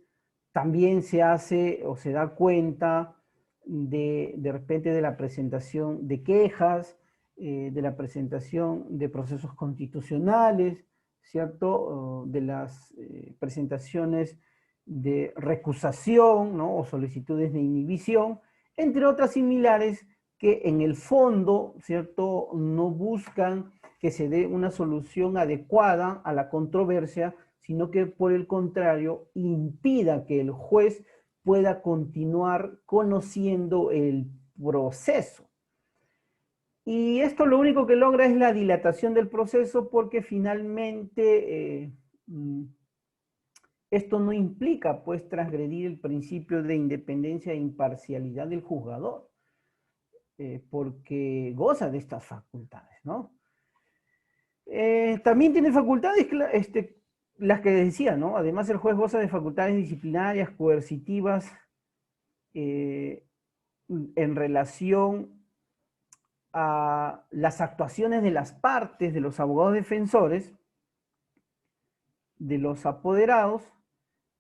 también se hace o se da cuenta de repente de la presentación de quejas, de la presentación de procesos constitucionales, ¿cierto?, de las presentaciones de recusación, ¿no?, o solicitudes de inhibición, entre otras similares que en el fondo, ¿cierto?, no buscan que se dé una solución adecuada a la controversia, sino que por el contrario impida que el juez pueda continuar conociendo el proceso. Y esto lo único que logra es la dilatación del proceso porque finalmente esto no implica pues transgredir el principio de independencia e imparcialidad del juzgador, porque goza de estas facultades, ¿no? También tiene facultades, las que decía, ¿no? Además el juez goza de facultades disciplinarias, coercitivas, en relación a las actuaciones de las partes, de los abogados defensores, de los apoderados,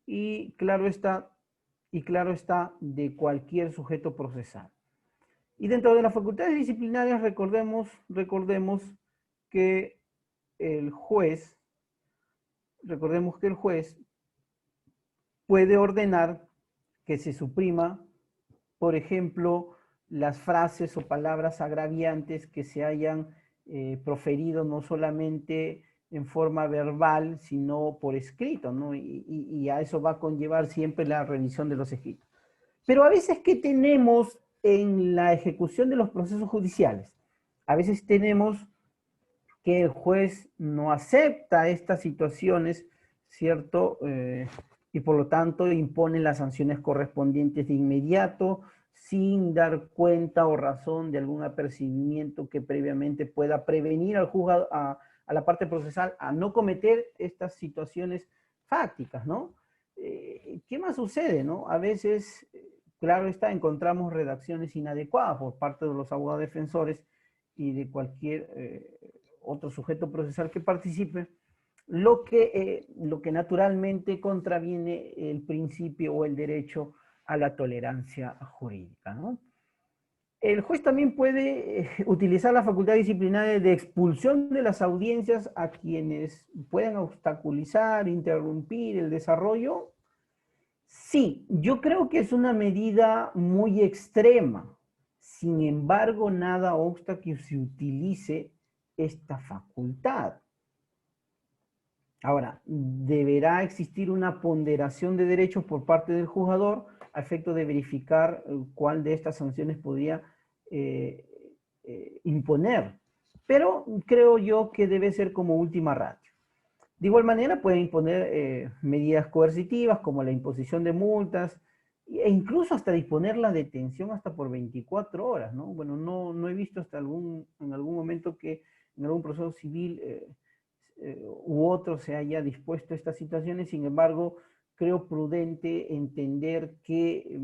y claro está, de cualquier sujeto procesal. Y dentro de las facultades disciplinarias recordemos que el juez puede ordenar que se suprima, por ejemplo, las frases o palabras agraviantes que se hayan proferido no solamente en forma verbal, sino por escrito, ¿no? Y a eso va a conllevar siempre la revisión de los escritos. Pero a veces, ¿qué tenemos en la ejecución de los procesos judiciales? A veces tenemos que el juez no acepta estas situaciones, ¿cierto? Y por lo tanto impone las sanciones correspondientes de inmediato, sin dar cuenta o razón de algún apercibimiento que previamente pueda prevenir al juzgado, a la parte procesal, a no cometer estas situaciones fácticas, ¿no? ¿Qué más sucede, no? A veces, claro está, encontramos redacciones inadecuadas por parte de los abogados defensores y de cualquier otro sujeto procesal que participe, lo que naturalmente contraviene el principio o el derecho a la tolerancia jurídica, ¿no? El juez también puede utilizar la facultad disciplinaria de expulsión de las audiencias a quienes puedan obstaculizar, interrumpir el desarrollo. Sí, yo creo que es una medida muy extrema. Sin embargo, nada obsta que se utilice esta facultad. Ahora, deberá existir una ponderación de derechos por parte del juzgador a efecto de verificar cuál de estas sanciones podría imponer. Pero creo yo que debe ser como última ratio. De igual manera puede imponer medidas coercitivas como la imposición de multas e incluso hasta disponer la detención hasta por 24 horas, ¿no? Bueno, no he visto hasta en algún momento que en algún proceso civil u otro se haya dispuesto a estas situaciones. Sin embargo, creo prudente entender que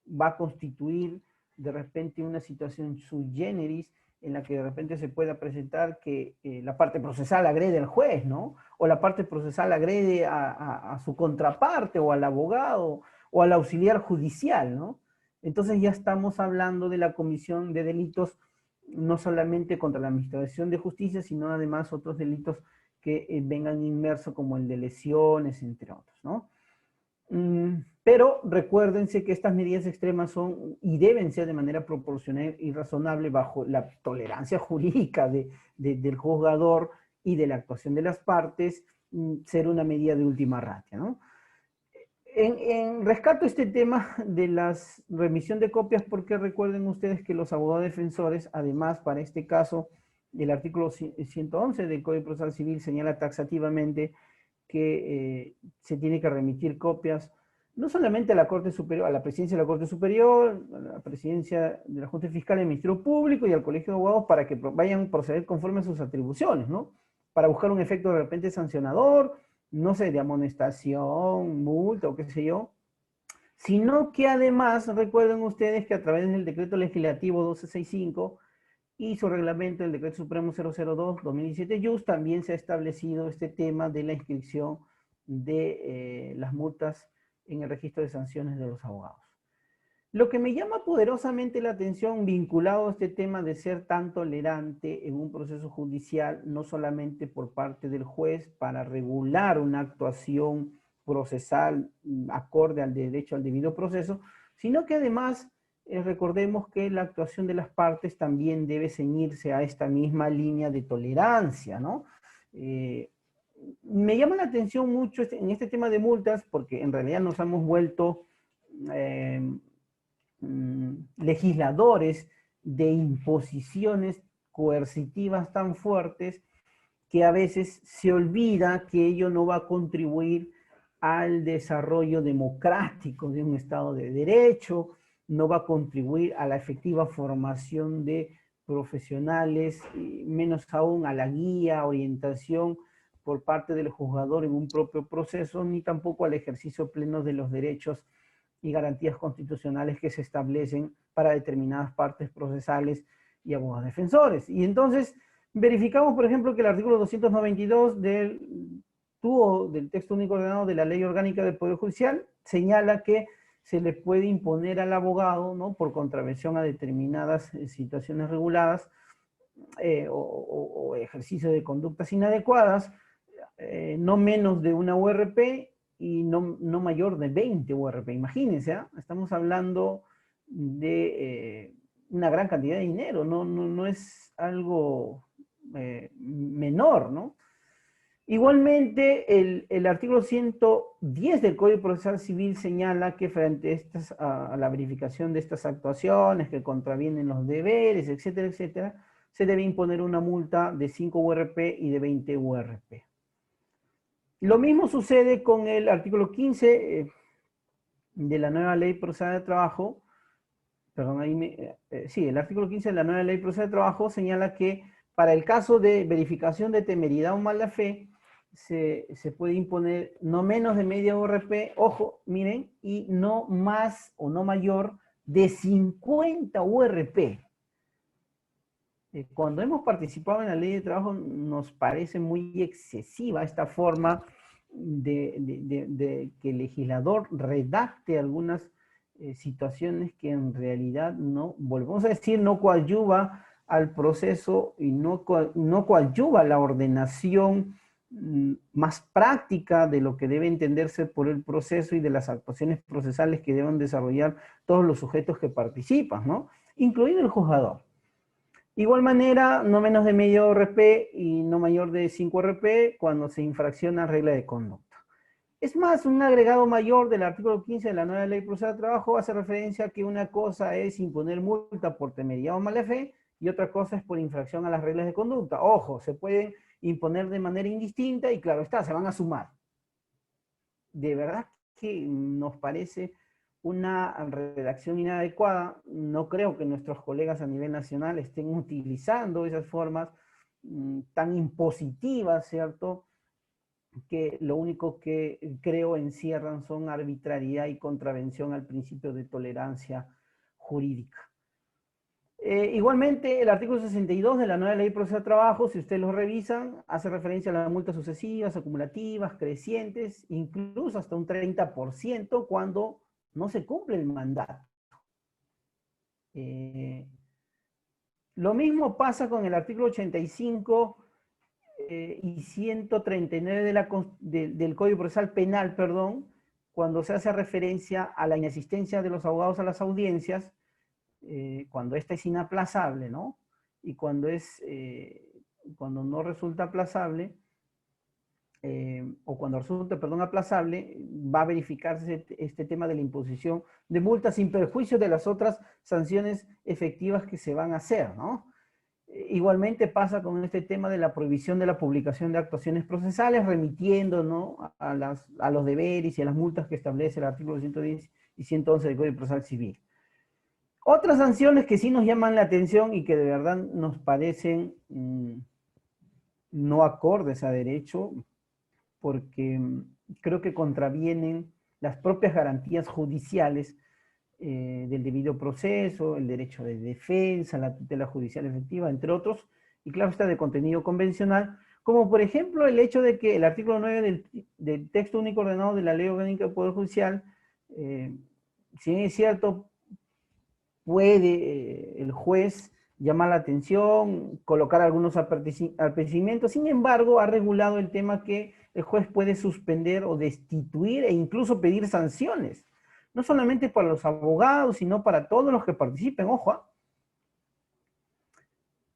va a constituir de repente una situación sui generis en la que de repente se pueda presentar que la parte procesal agrede al juez, ¿no? O la parte procesal agrede a su contraparte o al abogado o al auxiliar judicial, ¿no? Entonces ya estamos hablando de la comisión de delitos no solamente contra la administración de justicia, sino además otros delitos que vengan inmersos como el de lesiones, entre otros, ¿no? Pero recuérdense que estas medidas extremas son y deben ser de manera proporcional y razonable bajo la tolerancia jurídica del juzgador y de la actuación de las partes, ser una medida de última ratio, ¿no? Rescato este tema de la remisión de copias porque recuerden ustedes que los abogados defensores, además para este caso, el artículo 111 del Código Procesal Civil señala taxativamente que se tiene que remitir copias no solamente a la Corte Superior, a la Presidencia de la Corte Superior, a la Presidencia de la Junta Fiscal y el Ministerio Público y al Colegio de Abogados para que vayan a proceder conforme a sus atribuciones, ¿no? Para buscar un efecto de repente sancionador, no sé, de amonestación, multa o qué sé yo, sino que además recuerden ustedes que a través del Decreto Legislativo 1265 y su reglamento, el Decreto Supremo 002-2017, JUS, también se ha establecido este tema de la inscripción de las multas en el registro de sanciones de los abogados. Lo que me llama poderosamente la atención vinculado a este tema de ser tan tolerante en un proceso judicial, no solamente por parte del juez para regular una actuación procesal acorde al derecho al debido proceso, sino que además recordemos que la actuación de las partes también debe ceñirse a esta misma línea de tolerancia, ¿no? Me llama la atención mucho en este tema de multas porque en realidad nos hemos vuelto legisladores de imposiciones coercitivas tan fuertes que a veces se olvida que ello no va a contribuir al desarrollo democrático de un Estado de Derecho, no va a contribuir a la efectiva formación de profesionales, menos aún a la guía, orientación por parte del juzgador en un propio proceso, ni tampoco al ejercicio pleno de los derechos y garantías constitucionales que se establecen para determinadas partes procesales y abogados defensores. Y entonces verificamos, por ejemplo, que el artículo 292 del texto único ordenado de la Ley Orgánica del Poder Judicial señala que se le puede imponer al abogado, ¿no?, por contravención a determinadas situaciones reguladas o ejercicio de conductas inadecuadas, no menos de una URP y no mayor de 20 URP. Imagínense, ¿eh? Estamos hablando de una gran cantidad de dinero, no es algo menor, ¿no? Igualmente, el artículo 110 del Código Procesal Civil señala que frente a la verificación de estas actuaciones que contravienen los deberes, etcétera, etcétera, se debe imponer una multa de 5 URP y de 20 URP. Lo mismo sucede con el artículo 15 de la nueva Ley Procesal de Trabajo. Perdón, el artículo 15 de la nueva Ley Procesal de Trabajo señala que para el caso de verificación de temeridad o mala fe, se puede imponer no menos de media URP, ojo, miren, y no más o no mayor de 50 URP. Cuando hemos participado en la ley de trabajo nos parece muy excesiva esta forma de que el legislador redacte algunas situaciones que en realidad no, volvemos a decir, no coadyuva al proceso y no coadyuva la ordenación más práctica de lo que debe entenderse por el proceso y de las actuaciones procesales que deben desarrollar todos los sujetos que participan, ¿no? Incluido el juzgador. Igual manera, no menos de medio RP y no mayor de 5 RP cuando se infracciona regla de conducta. Es más, un agregado mayor del artículo 15 de la nueva Ley Procesal de Trabajo hace referencia a que una cosa es imponer multa por temeridad o mala fe y otra cosa es por infracción a las reglas de conducta. Ojo, se pueden imponer de manera indistinta y claro está, se van a sumar. De verdad que nos parece una redacción inadecuada. No creo que nuestros colegas a nivel nacional estén utilizando esas formas tan impositivas, ¿cierto?, que lo único que creo encierran son arbitrariedad y contravención al principio de tolerancia jurídica. Igualmente, el artículo 62 de la nueva Ley Procesal de Trabajo, si ustedes lo revisan, hace referencia a las multas sucesivas, acumulativas, crecientes, incluso hasta un 30% cuando no se cumple el mandato. Lo mismo pasa con el artículo 85 y 139 del Código Procesal Penal, perdón, cuando se hace referencia a la inasistencia de los abogados a las audiencias, cuando esta es inaplazable, ¿no? Y cuando no resulta aplazable, o cuando resulta, perdón, aplazable, va a verificarse este tema de la imposición de multas sin perjuicio de las otras sanciones efectivas que se van a hacer, ¿no? Igualmente pasa con este tema de la prohibición de la publicación de actuaciones procesales, remitiendo, ¿no?, a los deberes y a las multas que establece el artículo 110 y 111 del Código Procesal Civil. Otras sanciones que sí nos llaman la atención y que de verdad nos parecen no acordes a derecho, porque creo que contravienen las propias garantías judiciales del debido proceso, el derecho de defensa, la tutela judicial efectiva, entre otros, y claro está de contenido convencional, como por ejemplo el hecho de que el artículo 9 del texto único ordenado de la Ley Orgánica del Poder Judicial, si bien es cierto, puede el juez llamar la atención, colocar algunos apercibimientos, sin embargo, ha regulado el tema que el juez puede suspender o destituir e incluso pedir sanciones, no solamente para los abogados, sino para todos los que participen, ojo.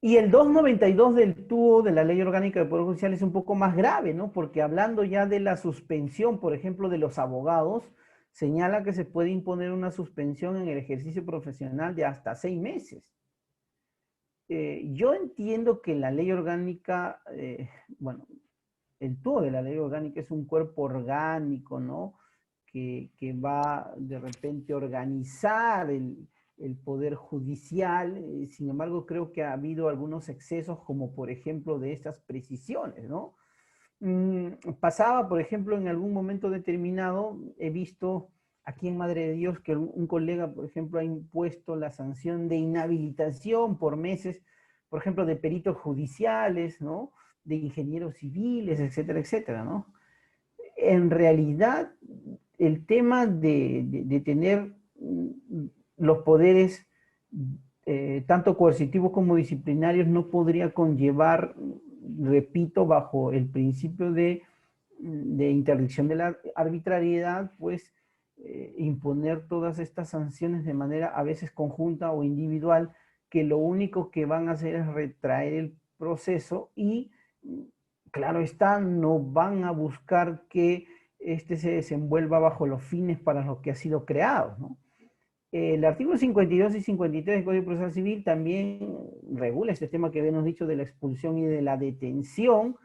Y el 292 del TUO de la Ley Orgánica del Poder Judicial es un poco más grave, ¿no? Porque hablando ya de la suspensión, por ejemplo, de los abogados, señala que se puede imponer una suspensión en el ejercicio profesional de hasta 6 meses. Yo entiendo que la ley orgánica, bueno, el TUO de la ley orgánica es un cuerpo orgánico, ¿no? Que va de repente a organizar el poder judicial. Sin embargo, creo que ha habido algunos excesos, como por ejemplo de estas precisiones, ¿no? Pasaba, por ejemplo, en algún momento determinado, he visto aquí en Madre de Dios que un colega, por ejemplo, ha impuesto la sanción de inhabilitación por meses, por ejemplo, de peritos judiciales, ¿no?, de ingenieros civiles, etcétera, etcétera, ¿no? En realidad, el tema de tener los poderes tanto coercitivos como disciplinarios no podría conllevar, repito, bajo el principio de interdicción de la arbitrariedad, pues imponer todas estas sanciones de manera a veces conjunta o individual, que lo único que van a hacer es retraer el proceso y, claro está, no van a buscar que este se desenvuelva bajo los fines para los que ha sido creado, ¿no? El artículo 52 y 53 del Código Procesal Civil también regula este tema que habíamos dicho de la expulsión y de la detención.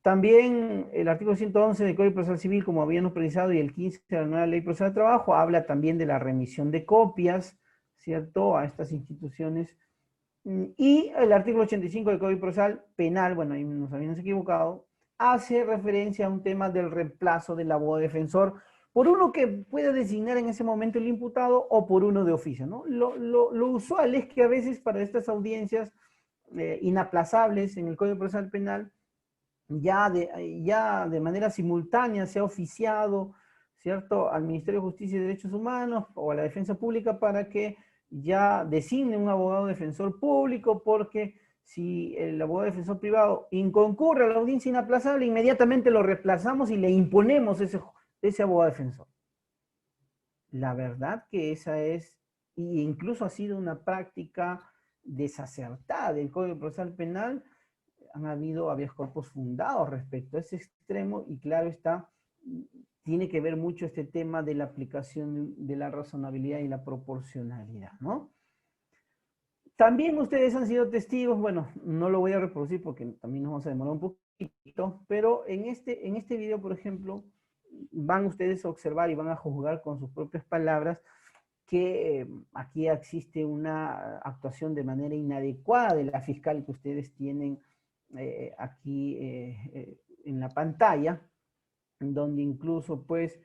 También el artículo 111 del Código Procesal Civil, como habíamos precisado, y el 15 de la nueva Ley Procesal de Trabajo, habla también de la remisión de copias, ¿cierto?, a estas instituciones. Y el artículo 85 del Código Procesal Penal, bueno, ahí nos habíamos equivocado, hace referencia a un tema del reemplazo del abogado defensor por uno que puede designar en ese momento el imputado o por uno de oficio, ¿no? Lo usual es que a veces para estas audiencias inaplazables en el Código Procesal Penal, ya de manera simultánea se ha oficiado, ¿cierto?, al Ministerio de Justicia y Derechos Humanos o a la Defensa Pública para que ya designe un abogado defensor público, porque si el abogado defensor privado inconcurre a la audiencia inaplazable, inmediatamente lo reemplazamos y le imponemos ese abogado defensor. La verdad que esa es, e incluso ha sido una práctica desacertada del Código Procesal Penal. Han habido habeas corpus fundados respecto a ese extremo y claro está, tiene que ver mucho este tema de la aplicación de la razonabilidad y la proporcionalidad, ¿no? También ustedes han sido testigos, bueno, no lo voy a reproducir porque también nos vamos a demorar un poquito, pero en este video, por ejemplo, van ustedes a observar y van a juzgar con sus propias palabras que aquí existe una actuación de manera inadecuada de la fiscal que ustedes tienen aquí en la pantalla, donde incluso pues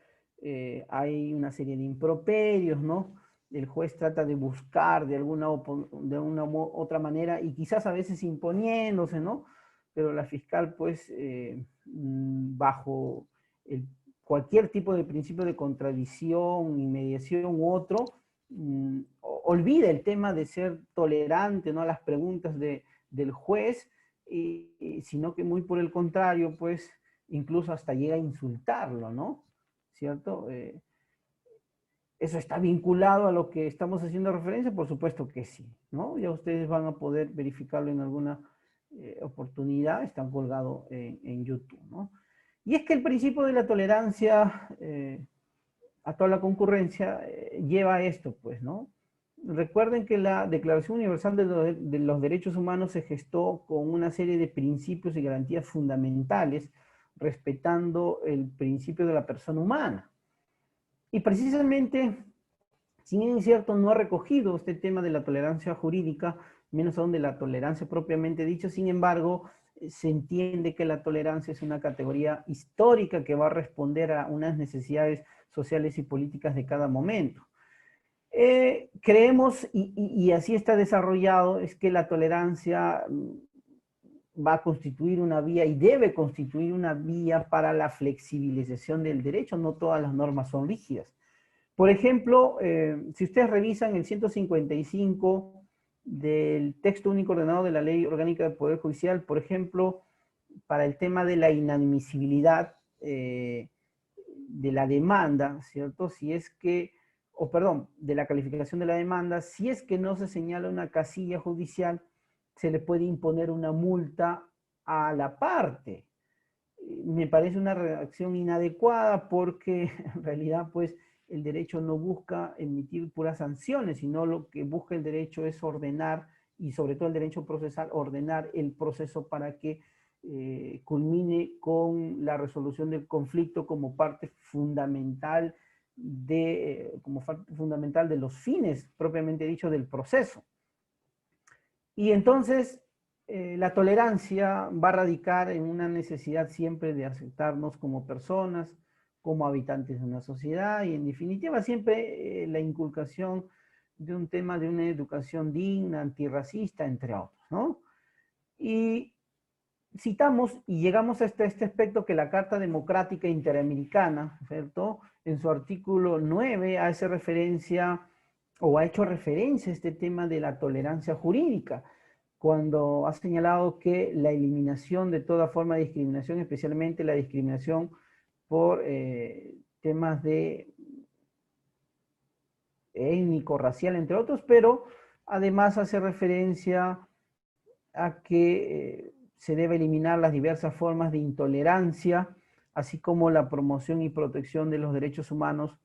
hay una serie de improperios, ¿no? El juez trata de buscar de una otra manera y quizás a veces imponiéndose, ¿no? Pero la fiscal pues bajo cualquier tipo de principio de contradicción, inmediación u otro, olvida el tema de ser tolerante, ¿no?, a las preguntas del juez, sino que muy por el contrario, pues incluso hasta llega a insultarlo, ¿no? ¿Cierto? ¿Eso está vinculado a lo que estamos haciendo referencia? Por supuesto que sí, ¿no? Ya ustedes van a poder verificarlo en alguna oportunidad, están colgados en YouTube, ¿no? Y es que el principio de la tolerancia a toda la concurrencia lleva a esto, pues, ¿no? Recuerden que la Declaración Universal de los Derechos Humanos se gestó con una serie de principios y garantías fundamentales, respetando el principio de la persona humana. Y precisamente, si bien es cierto, no ha recogido este tema de la tolerancia jurídica, menos aún de la tolerancia propiamente dicha, sin embargo, se entiende que la tolerancia es una categoría histórica que va a responder a unas necesidades sociales y políticas de cada momento. Creemos, y así está desarrollado, es que la tolerancia va a constituir una vía y debe constituir una vía para la flexibilización del derecho. No todas las normas son rígidas. Por ejemplo, si ustedes revisan el 155 del texto único ordenado de la Ley Orgánica del Poder Judicial, por ejemplo, para el tema de la inadmisibilidad de la demanda, ¿cierto? Si es que, o perdón, de la calificación de la demanda, si es que no se señala una casilla judicial, se le puede imponer una multa a la parte. Me parece una redacción inadecuada porque en realidad, pues, el derecho no busca emitir puras sanciones, sino lo que busca el derecho es ordenar, y sobre todo el derecho procesal, ordenar el proceso para que culmine con la resolución del conflicto como parte fundamental de los fines, propiamente dicho, del proceso. Y entonces, la tolerancia va a radicar en una necesidad siempre de aceptarnos como personas, como habitantes de una sociedad, y en definitiva siempre la inculcación de un tema de una educación digna, antirracista, entre otros, ¿no? Y citamos y llegamos a este aspecto que la Carta Democrática Interamericana, ¿cierto?, en su artículo 9 hace referencia, o ha hecho referencia a este tema de la tolerancia jurídica, cuando ha señalado que la eliminación de toda forma de discriminación, especialmente la discriminación por temas de étnico, racial, entre otros, pero además hace referencia a que se debe eliminar las diversas formas de intolerancia, así como la promoción y protección de los derechos humanos,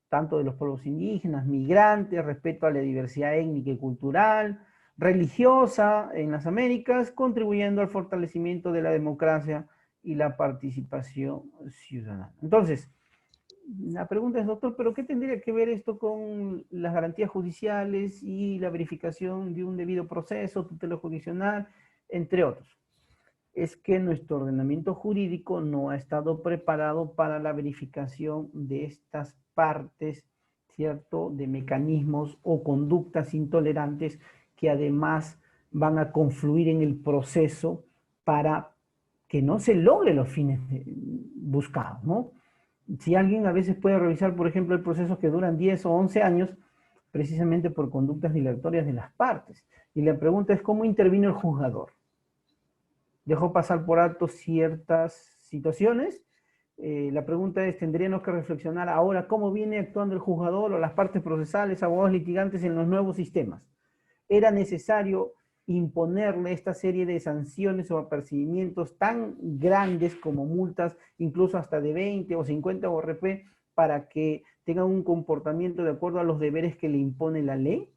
tanto de los pueblos indígenas, migrantes, respeto a la diversidad étnica y cultural, religiosa en las Américas, contribuyendo al fortalecimiento de la democracia y la participación ciudadana. Entonces, la pregunta es, doctor, ¿pero qué tendría que ver esto con las garantías judiciales y la verificación de un debido proceso, tutela judicial, entre otros? Es que nuestro ordenamiento jurídico no ha estado preparado para la verificación de estas partes, ¿cierto?, de mecanismos o conductas intolerantes que además van a confluir en el proceso para que no se logren los fines buscados, ¿no? Si alguien a veces puede revisar, por ejemplo, el proceso que duran 10 o 11 años, precisamente por conductas dilatorias de las partes. Y la pregunta es, ¿cómo intervino el juzgador? ¿Dejó pasar por alto ciertas situaciones? La pregunta es, ¿tendríamos que reflexionar ahora cómo viene actuando el juzgador o las partes procesales, abogados litigantes en los nuevos sistemas? ¿Era necesario imponerle esta serie de sanciones o apercibimientos tan grandes como multas, incluso hasta de 20 o 50 ORP, para que tengan un comportamiento de acuerdo a los deberes que le impone la ley?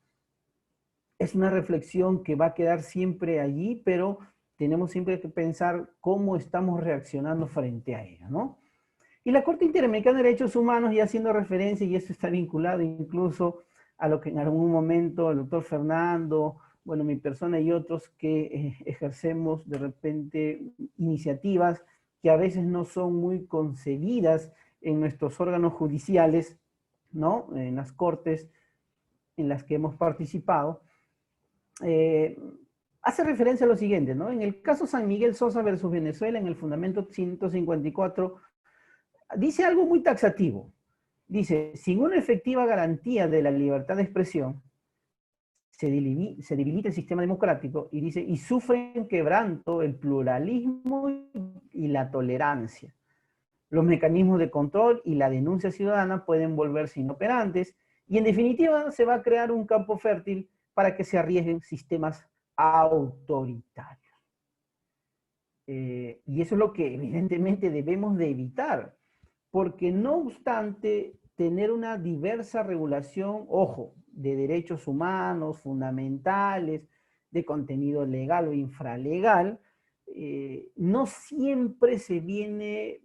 Es una reflexión que va a quedar siempre allí, pero tenemos siempre que pensar cómo estamos reaccionando frente a ella, ¿no? Y la Corte Interamericana de Derechos Humanos, ya haciendo referencia, y esto está vinculado incluso a lo que en algún momento el doctor Fernando, bueno, mi persona y otros que ejercemos de repente iniciativas que a veces no son muy concebidas en nuestros órganos judiciales, ¿no?, en las cortes en las que hemos participado, hace referencia a lo siguiente, ¿no? En el caso San Miguel Sosa versus Venezuela, en el fundamento 154, dice algo muy taxativo. Dice, sin una efectiva garantía de la libertad de expresión, se debilita el sistema democrático, y dice, y sufren quebranto el pluralismo y la tolerancia. Los mecanismos de control y la denuncia ciudadana pueden volverse inoperantes, y en definitiva se va a crear un campo fértil para que se arriesguen sistemas autoritarios. Y eso es lo que evidentemente debemos de evitar, porque no obstante tener una diversa regulación, ojo, de derechos humanos, fundamentales, de contenido legal o infralegal, no siempre se viene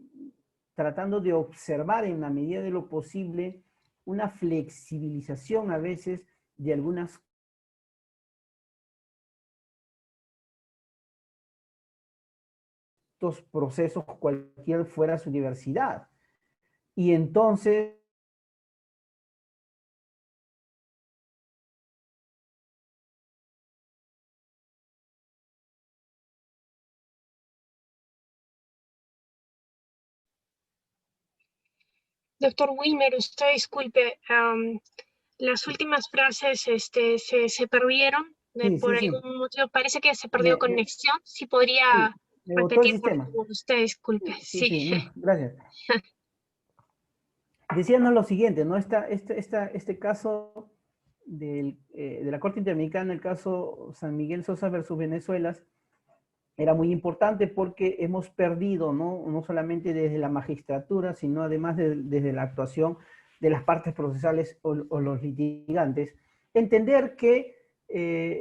tratando de observar en la medida de lo posible una flexibilización a veces de algunas estos procesos, cualquier fuera su diversidad. Y entonces Doctor Wilmer, usted disculpe, las últimas frases se perdieron por sí. algún motivo. Parece que se perdió conexión. Si podría me botó el repetir, por sistema. favor, usted disculpe. Sí. No, gracias. Decíamos lo siguiente, ¿no? Este caso de la Corte Interamericana, el caso San Miguel Sosa versus Venezuela, era muy importante porque hemos perdido, no solamente desde la magistratura, sino además desde la actuación de las partes procesales o los litigantes, entender que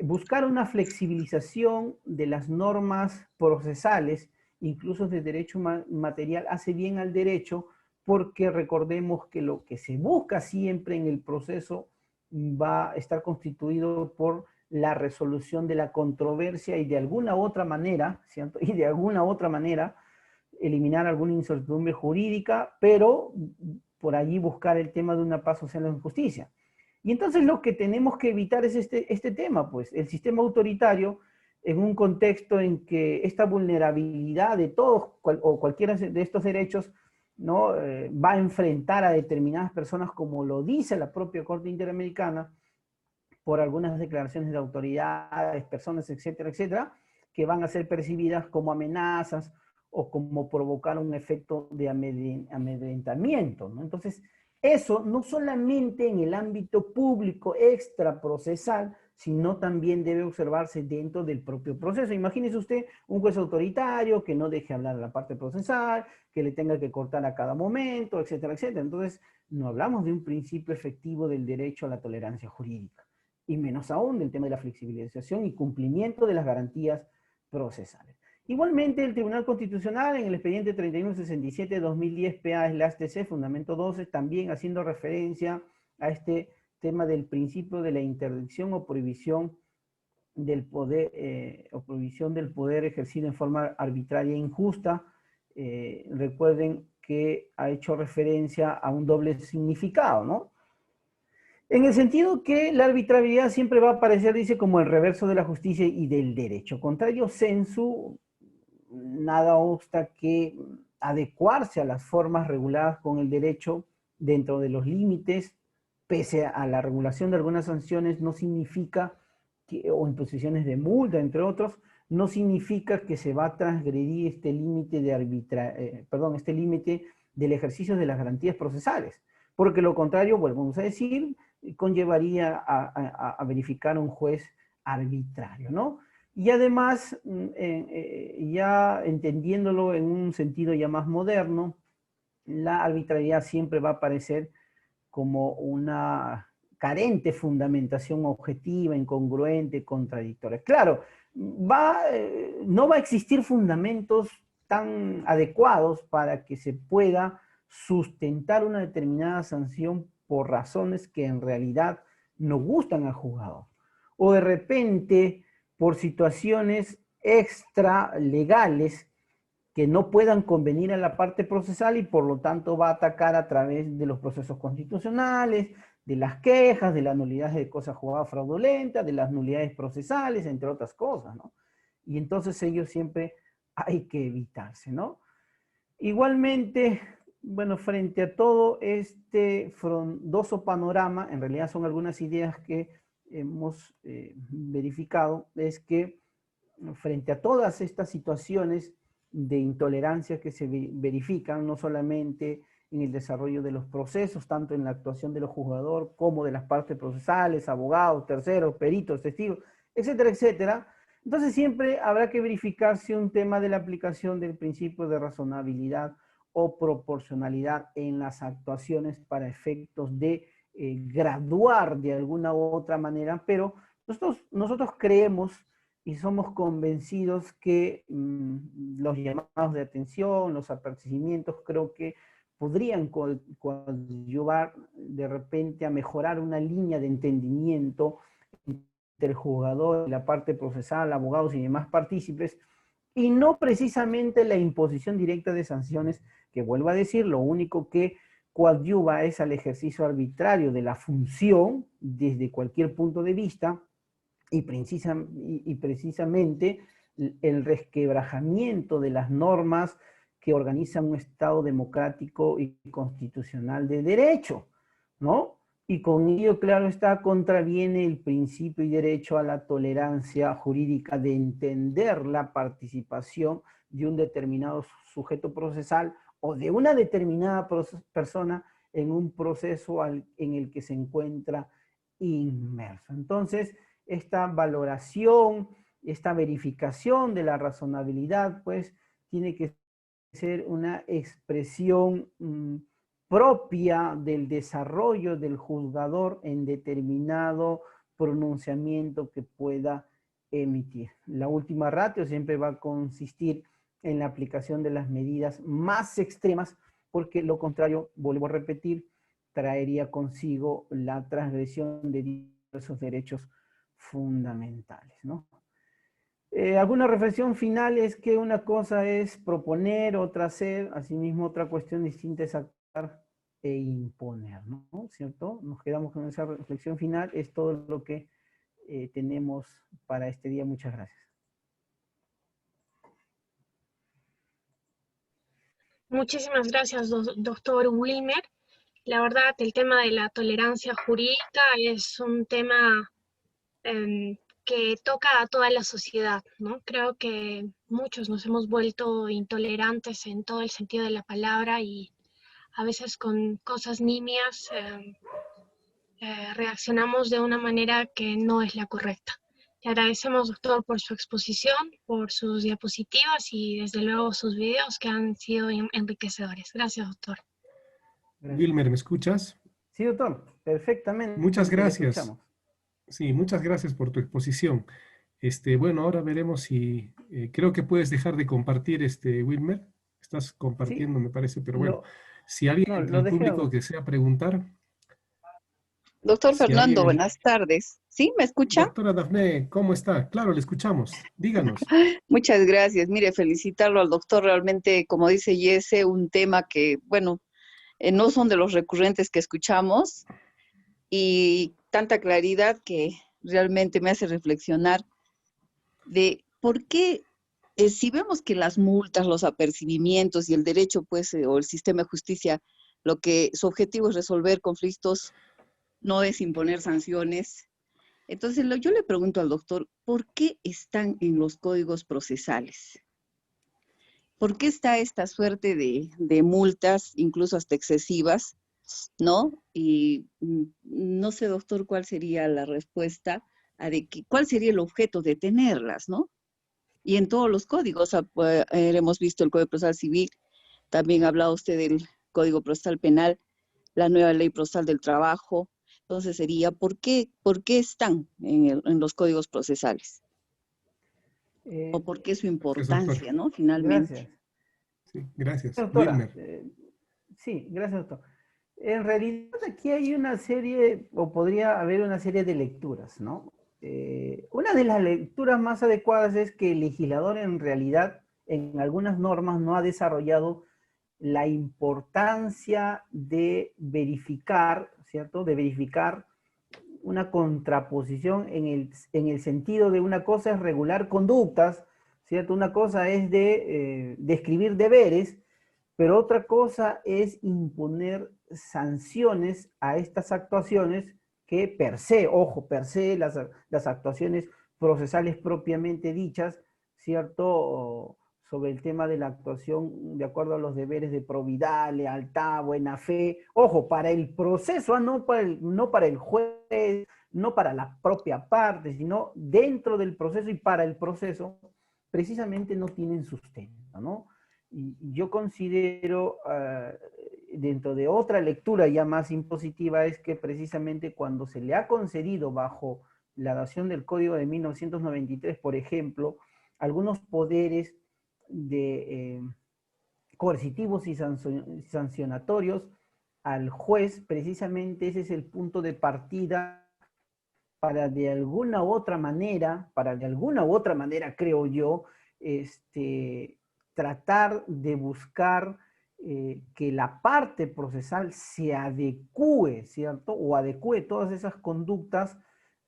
buscar una flexibilización de las normas procesales, incluso de derecho material, hace bien al derecho, porque recordemos que lo que se busca siempre en el proceso va a estar constituido por la resolución de la controversia y de alguna u otra manera, ¿cierto? Y de alguna u otra manera eliminar alguna incertidumbre jurídica, pero por allí buscar el tema de una paz social en justicia. Y entonces lo que tenemos que evitar es este tema, pues, el sistema autoritario en un contexto en que esta vulnerabilidad de todos o cualquiera de estos derechos, ¿no? Va a enfrentar a determinadas personas, como lo dice la propia Corte Interamericana, por algunas declaraciones de autoridades, personas, etcétera, etcétera, que van a ser percibidas como amenazas o como provocar un efecto de amedrentamiento, ¿no? Entonces, eso no solamente en el ámbito público extraprocesal, sino también debe observarse dentro del propio proceso. Imagínese usted un juez autoritario que no deje hablar a la parte procesal, que le tenga que cortar a cada momento, etcétera, etcétera. Entonces, no hablamos de un principio efectivo del derecho a la tolerancia jurídica, y menos aún del tema de la flexibilización y cumplimiento de las garantías procesales. Igualmente, el Tribunal Constitucional, en el expediente 3167-2010 PA/TC, fundamento 12, también haciendo referencia a este tema del principio de la interdicción o prohibición del poder, ejercido en forma arbitraria e injusta. Recuerden que ha hecho referencia a un doble significado, ¿no? En el sentido que la arbitrariedad siempre va a aparecer, dice, como el reverso de la justicia y del derecho. Contrario sensu, nada obsta que adecuarse a las formas reguladas con el derecho dentro de los límites, pese a la regulación de algunas sanciones, no significa que, o imposiciones de multa, entre otros, no significa que se va a transgredir este límite este límite del ejercicio de las garantías procesales. Porque lo contrario, volvemos a decir, conllevaría a verificar un juez arbitrario, ¿no? Y además, ya entendiéndolo en un sentido ya más moderno, la arbitrariedad siempre va a aparecer como una carente fundamentación objetiva, incongruente, contradictoria. Claro, no va a existir fundamentos tan adecuados para que se pueda sustentar una determinada sanción por razones que en realidad no gustan al juzgador. O de repente, por situaciones extra legales que no puedan convenir a la parte procesal y por lo tanto va a atacar a través de los procesos constitucionales, de las quejas, de las nulidades de cosas juzgadas fraudulentas, de las nulidades procesales, entre otras cosas, ¿no? Y entonces ellos siempre hay que evitarse, ¿no? Igualmente, bueno, frente a todo este frondoso panorama, en realidad son algunas ideas que hemos verificado es que frente a todas estas situaciones de intolerancia que se verifican, no solamente en el desarrollo de los procesos, tanto en la actuación de los juzgadores como de las partes procesales, abogados, terceros, peritos, testigos, etcétera, etcétera. Entonces siempre habrá que verificar si un tema de la aplicación del principio de razonabilidad o proporcionalidad en las actuaciones para efectos de graduar de alguna u otra manera, pero nosotros creemos y somos convencidos que los llamados de atención, los apercibimientos, creo que podrían coadyuvar de repente a mejorar una línea de entendimiento entre el jugador y la parte procesal, abogados y demás partícipes, y no precisamente la imposición directa de sanciones, que vuelvo a decir, lo único que coadyuva es al ejercicio arbitrario de la función desde cualquier punto de vista, y precisamente el resquebrajamiento de las normas que organizan un Estado democrático y constitucional de derecho, ¿no? Y con ello, claro está, contraviene el principio y derecho a la tolerancia jurídica de entender la participación de un determinado sujeto procesal o de una determinada persona en un proceso en el que se encuentra inmerso. Entonces, esta valoración, esta verificación de la razonabilidad, pues, tiene que ser una expresión propia del desarrollo del juzgador en determinado pronunciamiento que pueda emitir. La última ratio siempre va a consistir en la aplicación de las medidas más extremas, porque lo contrario, vuelvo a repetir, traería consigo la transgresión de diversos derechos fundamentales, ¿no? Alguna reflexión final es que una cosa es proponer, otra hacer, asimismo otra cuestión distinta es actuar e imponer, ¿no? ¿Cierto? Nos quedamos con esa reflexión final, es todo lo que tenemos para este día. Muchas gracias. Muchísimas gracias, doctor Wilmer. La verdad, el tema de la tolerancia jurídica es un tema que toca a toda la sociedad, ¿no? Creo que muchos nos hemos vuelto intolerantes en todo el sentido de la palabra y a veces con cosas nimias reaccionamos de una manera que no es la correcta. Le agradecemos, doctor, por su exposición, por sus diapositivas y desde luego sus videos que han sido enriquecedores. Gracias, doctor. Gracias. Wilmer, ¿me escuchas? Sí, doctor, perfectamente. Muchas gracias. Le escuchamos. Sí, muchas gracias por tu exposición. Bueno, ahora veremos si creo que puedes dejar de compartir, Wilmer. Estás compartiendo, sí, me parece, pero bueno, si alguien del público que desea preguntar. Doctor Fernando, buenas tardes. ¿Sí? ¿Me escucha? Doctora Dafne, ¿cómo está? Claro, le escuchamos. Díganos. Muchas gracias. Mire, felicitarlo al doctor. Realmente, como dice Jesse, un tema que, bueno, no son de los recurrentes que escuchamos y tanta claridad que realmente me hace reflexionar de por qué, si vemos que las multas, los apercibimientos y el derecho, pues, o el sistema de justicia, lo que su objetivo es resolver conflictos, no es imponer sanciones. Entonces, yo le pregunto al doctor, ¿por qué están en los códigos procesales? ¿Por qué está esta suerte de multas, incluso hasta excesivas, ¿no? Y no sé, doctor, cuál sería la respuesta a cuál sería el objeto de tenerlas, ¿no? Y en todos los códigos, hemos visto el Código Procesal Civil, también ha hablado usted del Código Procesal Penal, la nueva Ley Procesal del Trabajo. Entonces sería, ¿por qué están en los códigos procesales? ¿O por qué su importancia, ¿no? Finalmente. Gracias. Sí, gracias. Doctora, sí, gracias, doctor. En realidad aquí hay una serie, o podría haber una serie de lecturas, ¿no? Una de las lecturas más adecuadas es que el legislador en realidad en algunas normas no ha desarrollado la importancia de verificar, ¿cierto? De verificar una contraposición en el sentido de una cosa es regular conductas, ¿cierto? Una cosa es de describir deberes, pero otra cosa es imponer sanciones a estas actuaciones que per se, ojo, per se las actuaciones procesales propiamente dichas, ¿cierto? Sobre el tema de la actuación de acuerdo a los deberes de probidad, lealtad, buena fe, ojo, para el proceso, no para el juez, no para la propia parte, sino dentro del proceso y para el proceso, precisamente no tienen sustento, ¿no? Y yo considero, dentro de otra lectura ya más impositiva, es que precisamente cuando se le ha concedido bajo la dación del Código de 1993, por ejemplo, algunos poderes coercitivos y sancionatorios al juez, precisamente ese es el punto de partida para de alguna u otra manera, creo yo, tratar de buscar que la parte procesal se adecue, ¿cierto? O adecue todas esas conductas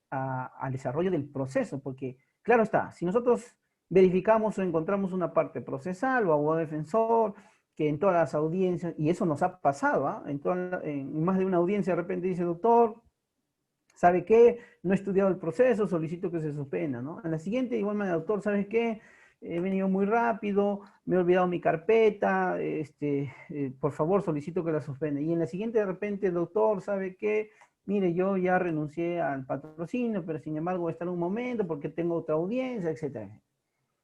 al desarrollo del proceso, porque claro está, si nosotros verificamos o encontramos una parte procesal o abogado defensor, que en todas las audiencias, y eso nos ha pasado, en más de una audiencia de repente dice, doctor, ¿sabe qué? No he estudiado el proceso, solicito que se suspenda, ¿no? En la siguiente, igual manera, doctor, ¿sabes qué? He venido muy rápido, me he olvidado mi carpeta, por favor solicito que la suspenda. Y en la siguiente de repente, doctor, ¿sabe qué? Mire, yo ya renuncié al patrocinio, pero sin embargo voy a estar un momento porque tengo otra audiencia, etc.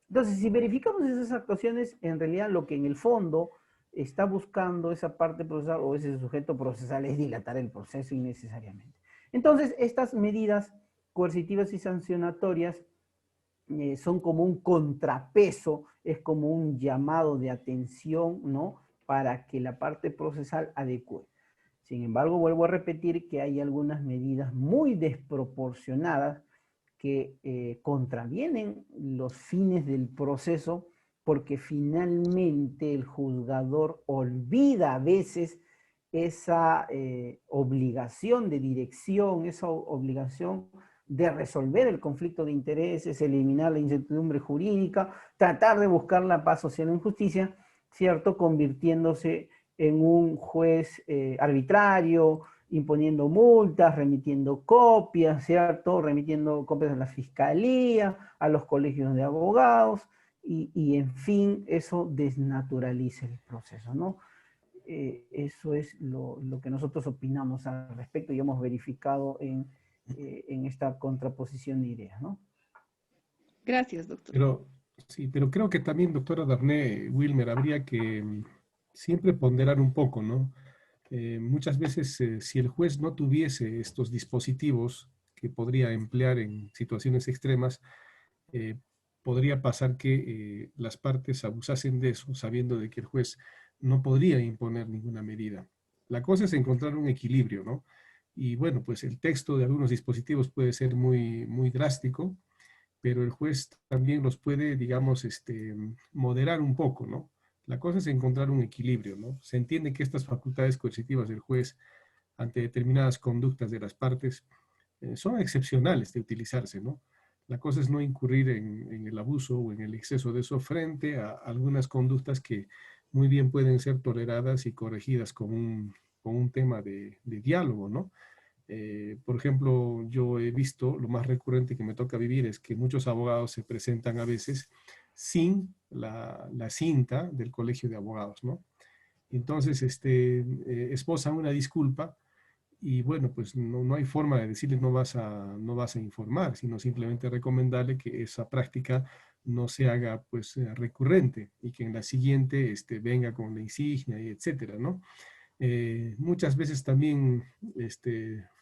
Entonces, si verificamos esas actuaciones, en realidad lo que en el fondo está buscando esa parte procesal o ese sujeto procesal es dilatar el proceso innecesariamente. Entonces, estas medidas coercitivas y sancionatorias son como un contrapeso, es como un llamado de atención, ¿no? Para que la parte procesal adecue. Sin embargo, vuelvo a repetir que hay algunas medidas muy desproporcionadas que contravienen los fines del proceso porque finalmente el juzgador olvida a veces esa obligación de dirección, esa obligación de resolver el conflicto de intereses, eliminar la incertidumbre jurídica, tratar de buscar la paz social en justicia, ¿cierto? Convirtiéndose en un juez arbitrario, imponiendo multas, remitiendo copias, ¿cierto? Remitiendo copias a la fiscalía, a los colegios de abogados, y en fin, eso desnaturaliza el proceso, ¿no? Eso es lo que nosotros opinamos al respecto y hemos verificado en esta contraposición de ideas, ¿no? Gracias, doctor. Pero creo que también, doctora Darnay, Wilmer, habría que siempre ponderar un poco, ¿no? Muchas veces, si el juez no tuviese estos dispositivos que podría emplear en situaciones extremas, podría pasar que las partes abusasen de eso, sabiendo de que el juez no podría imponer ninguna medida. La cosa es encontrar un equilibrio, ¿no? Y bueno, pues el texto de algunos dispositivos puede ser muy, muy drástico, pero el juez también los puede, digamos, moderar un poco, ¿no? La cosa es encontrar un equilibrio, ¿no? Se entiende que estas facultades coercitivas del juez ante determinadas conductas de las partes son excepcionales de utilizarse, ¿no? La cosa es no incurrir en el abuso o en el exceso de eso frente a algunas conductas que muy bien pueden ser toleradas y corregidas con un tema de diálogo, ¿no? Por ejemplo, yo he visto, lo más recurrente que me toca vivir es que muchos abogados se presentan a veces sin la cinta del colegio de abogados, ¿no? Entonces, esbozan una disculpa y bueno, pues no hay forma de decirles no vas a informar, sino simplemente recomendarle que esa práctica no se haga pues recurrente y que en la siguiente venga con la insignia y etcétera, ¿no? Muchas veces también,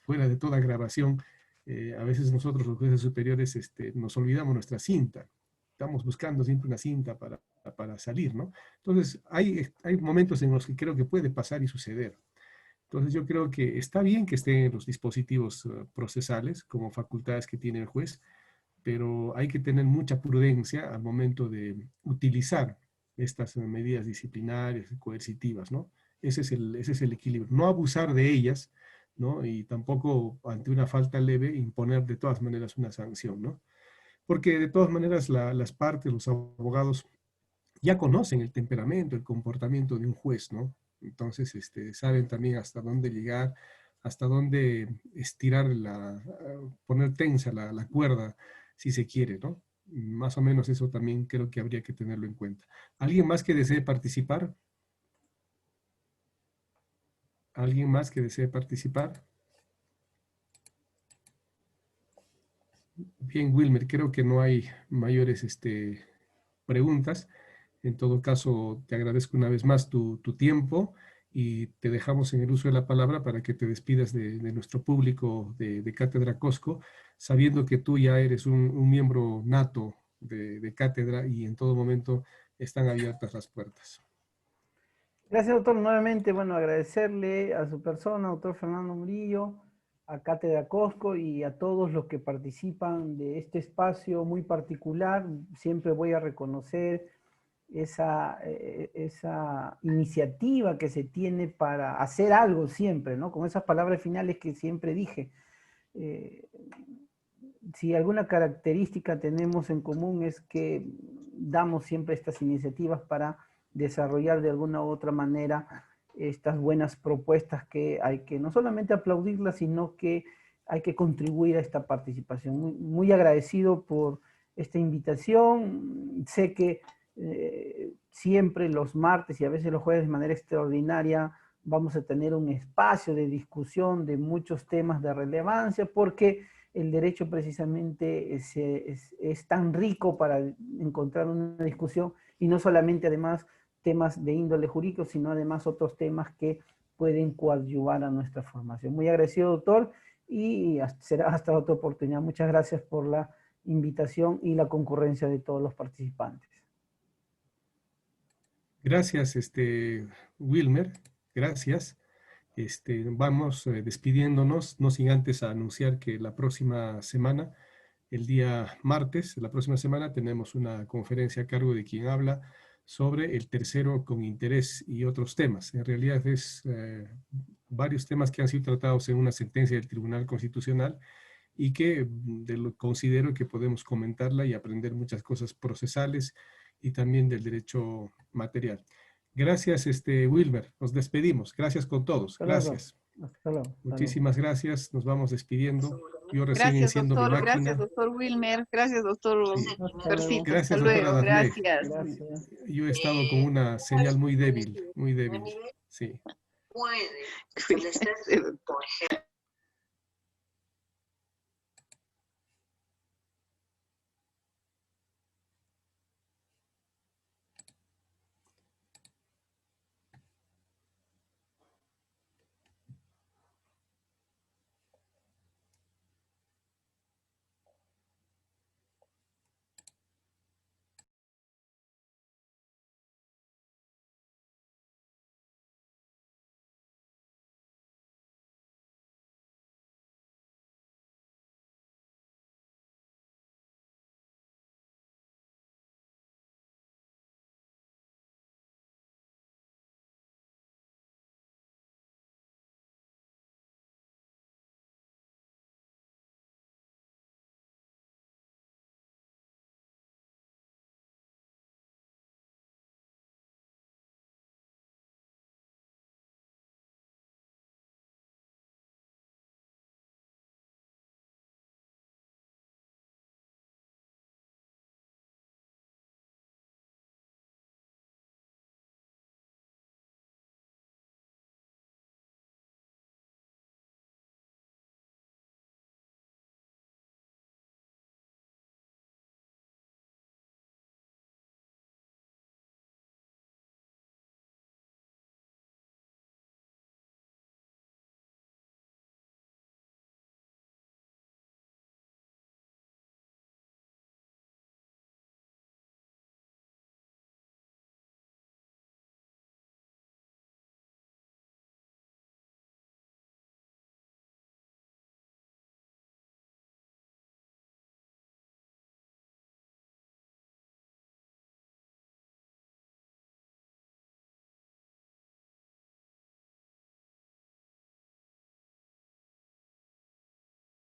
fuera de toda grabación, a veces nosotros los jueces superiores nos olvidamos nuestra cinta. Estamos buscando siempre una cinta para salir, ¿no? Entonces, hay momentos en los que creo que puede pasar y suceder. Entonces, yo creo que está bien que estén los dispositivos procesales como facultades que tiene el juez, pero hay que tener mucha prudencia al momento de utilizar estas medidas disciplinarias y coercitivas, ¿no? Ese es el equilibrio. No abusar de ellas, ¿no? Y tampoco ante una falta leve imponer de todas maneras una sanción, ¿no? Porque de todas maneras las partes, los abogados ya conocen el temperamento, el comportamiento de un juez, ¿no? Entonces saben también hasta dónde llegar, hasta dónde estirar, poner tensa la cuerda, si se quiere, ¿no? Más o menos eso también creo que habría que tenerlo en cuenta. ¿Alguien más que desee participar? ¿Alguien más que desee participar? Bien, Wilmer, creo que no hay mayores preguntas. En todo caso, te agradezco una vez más tu tiempo y te dejamos en el uso de la palabra para que te despidas de nuestro público de Cátedra Cosco, sabiendo que tú ya eres un miembro nato de Cátedra y en todo momento están abiertas las puertas. Gracias, doctor. Nuevamente, bueno, agradecerle a su persona, doctor Fernando Murillo, a Cátedra Cosco y a todos los que participan de este espacio muy particular. Siempre voy a reconocer esa iniciativa que se tiene para hacer algo siempre, ¿no? Con esas palabras finales que siempre dije. Si alguna característica tenemos en común es que damos siempre estas iniciativas para desarrollar de alguna u otra manera estas buenas propuestas que hay que no solamente aplaudirlas, sino que hay que contribuir a esta participación. Muy, muy agradecido por esta invitación. Sé que siempre los martes y a veces los jueves de manera extraordinaria vamos a tener un espacio de discusión de muchos temas de relevancia, porque el derecho precisamente es tan rico para encontrar una discusión, y no solamente además temas de índole jurídico, sino además otros temas que pueden coadyuvar a nuestra formación. Muy agradecido, doctor, y será hasta otra oportunidad. Muchas gracias por la invitación y la concurrencia de todos los participantes. Gracias, Wilmer, gracias. Vamos despidiéndonos, no sin antes anunciar que la próxima semana, el día martes, la próxima semana tenemos una conferencia a cargo de quien habla sobre el tercero con interés y otros temas. En realidad es varios temas que han sido tratados en una sentencia del Tribunal Constitucional y que considero que podemos comentarla y aprender muchas cosas procesales y también del derecho material. Gracias, Wilmer. Nos despedimos. Gracias con todos. Gracias. Hasta luego. Muchísimas gracias. Nos vamos despidiendo. Yo recién enciendo mi máquina. Gracias, doctor Wilmer. Gracias, doctor Percito. Gracias, doctora Dafne. Gracias. Yo he estado con una señal muy débil, muy débil. Sí. Puede, por ejemplo,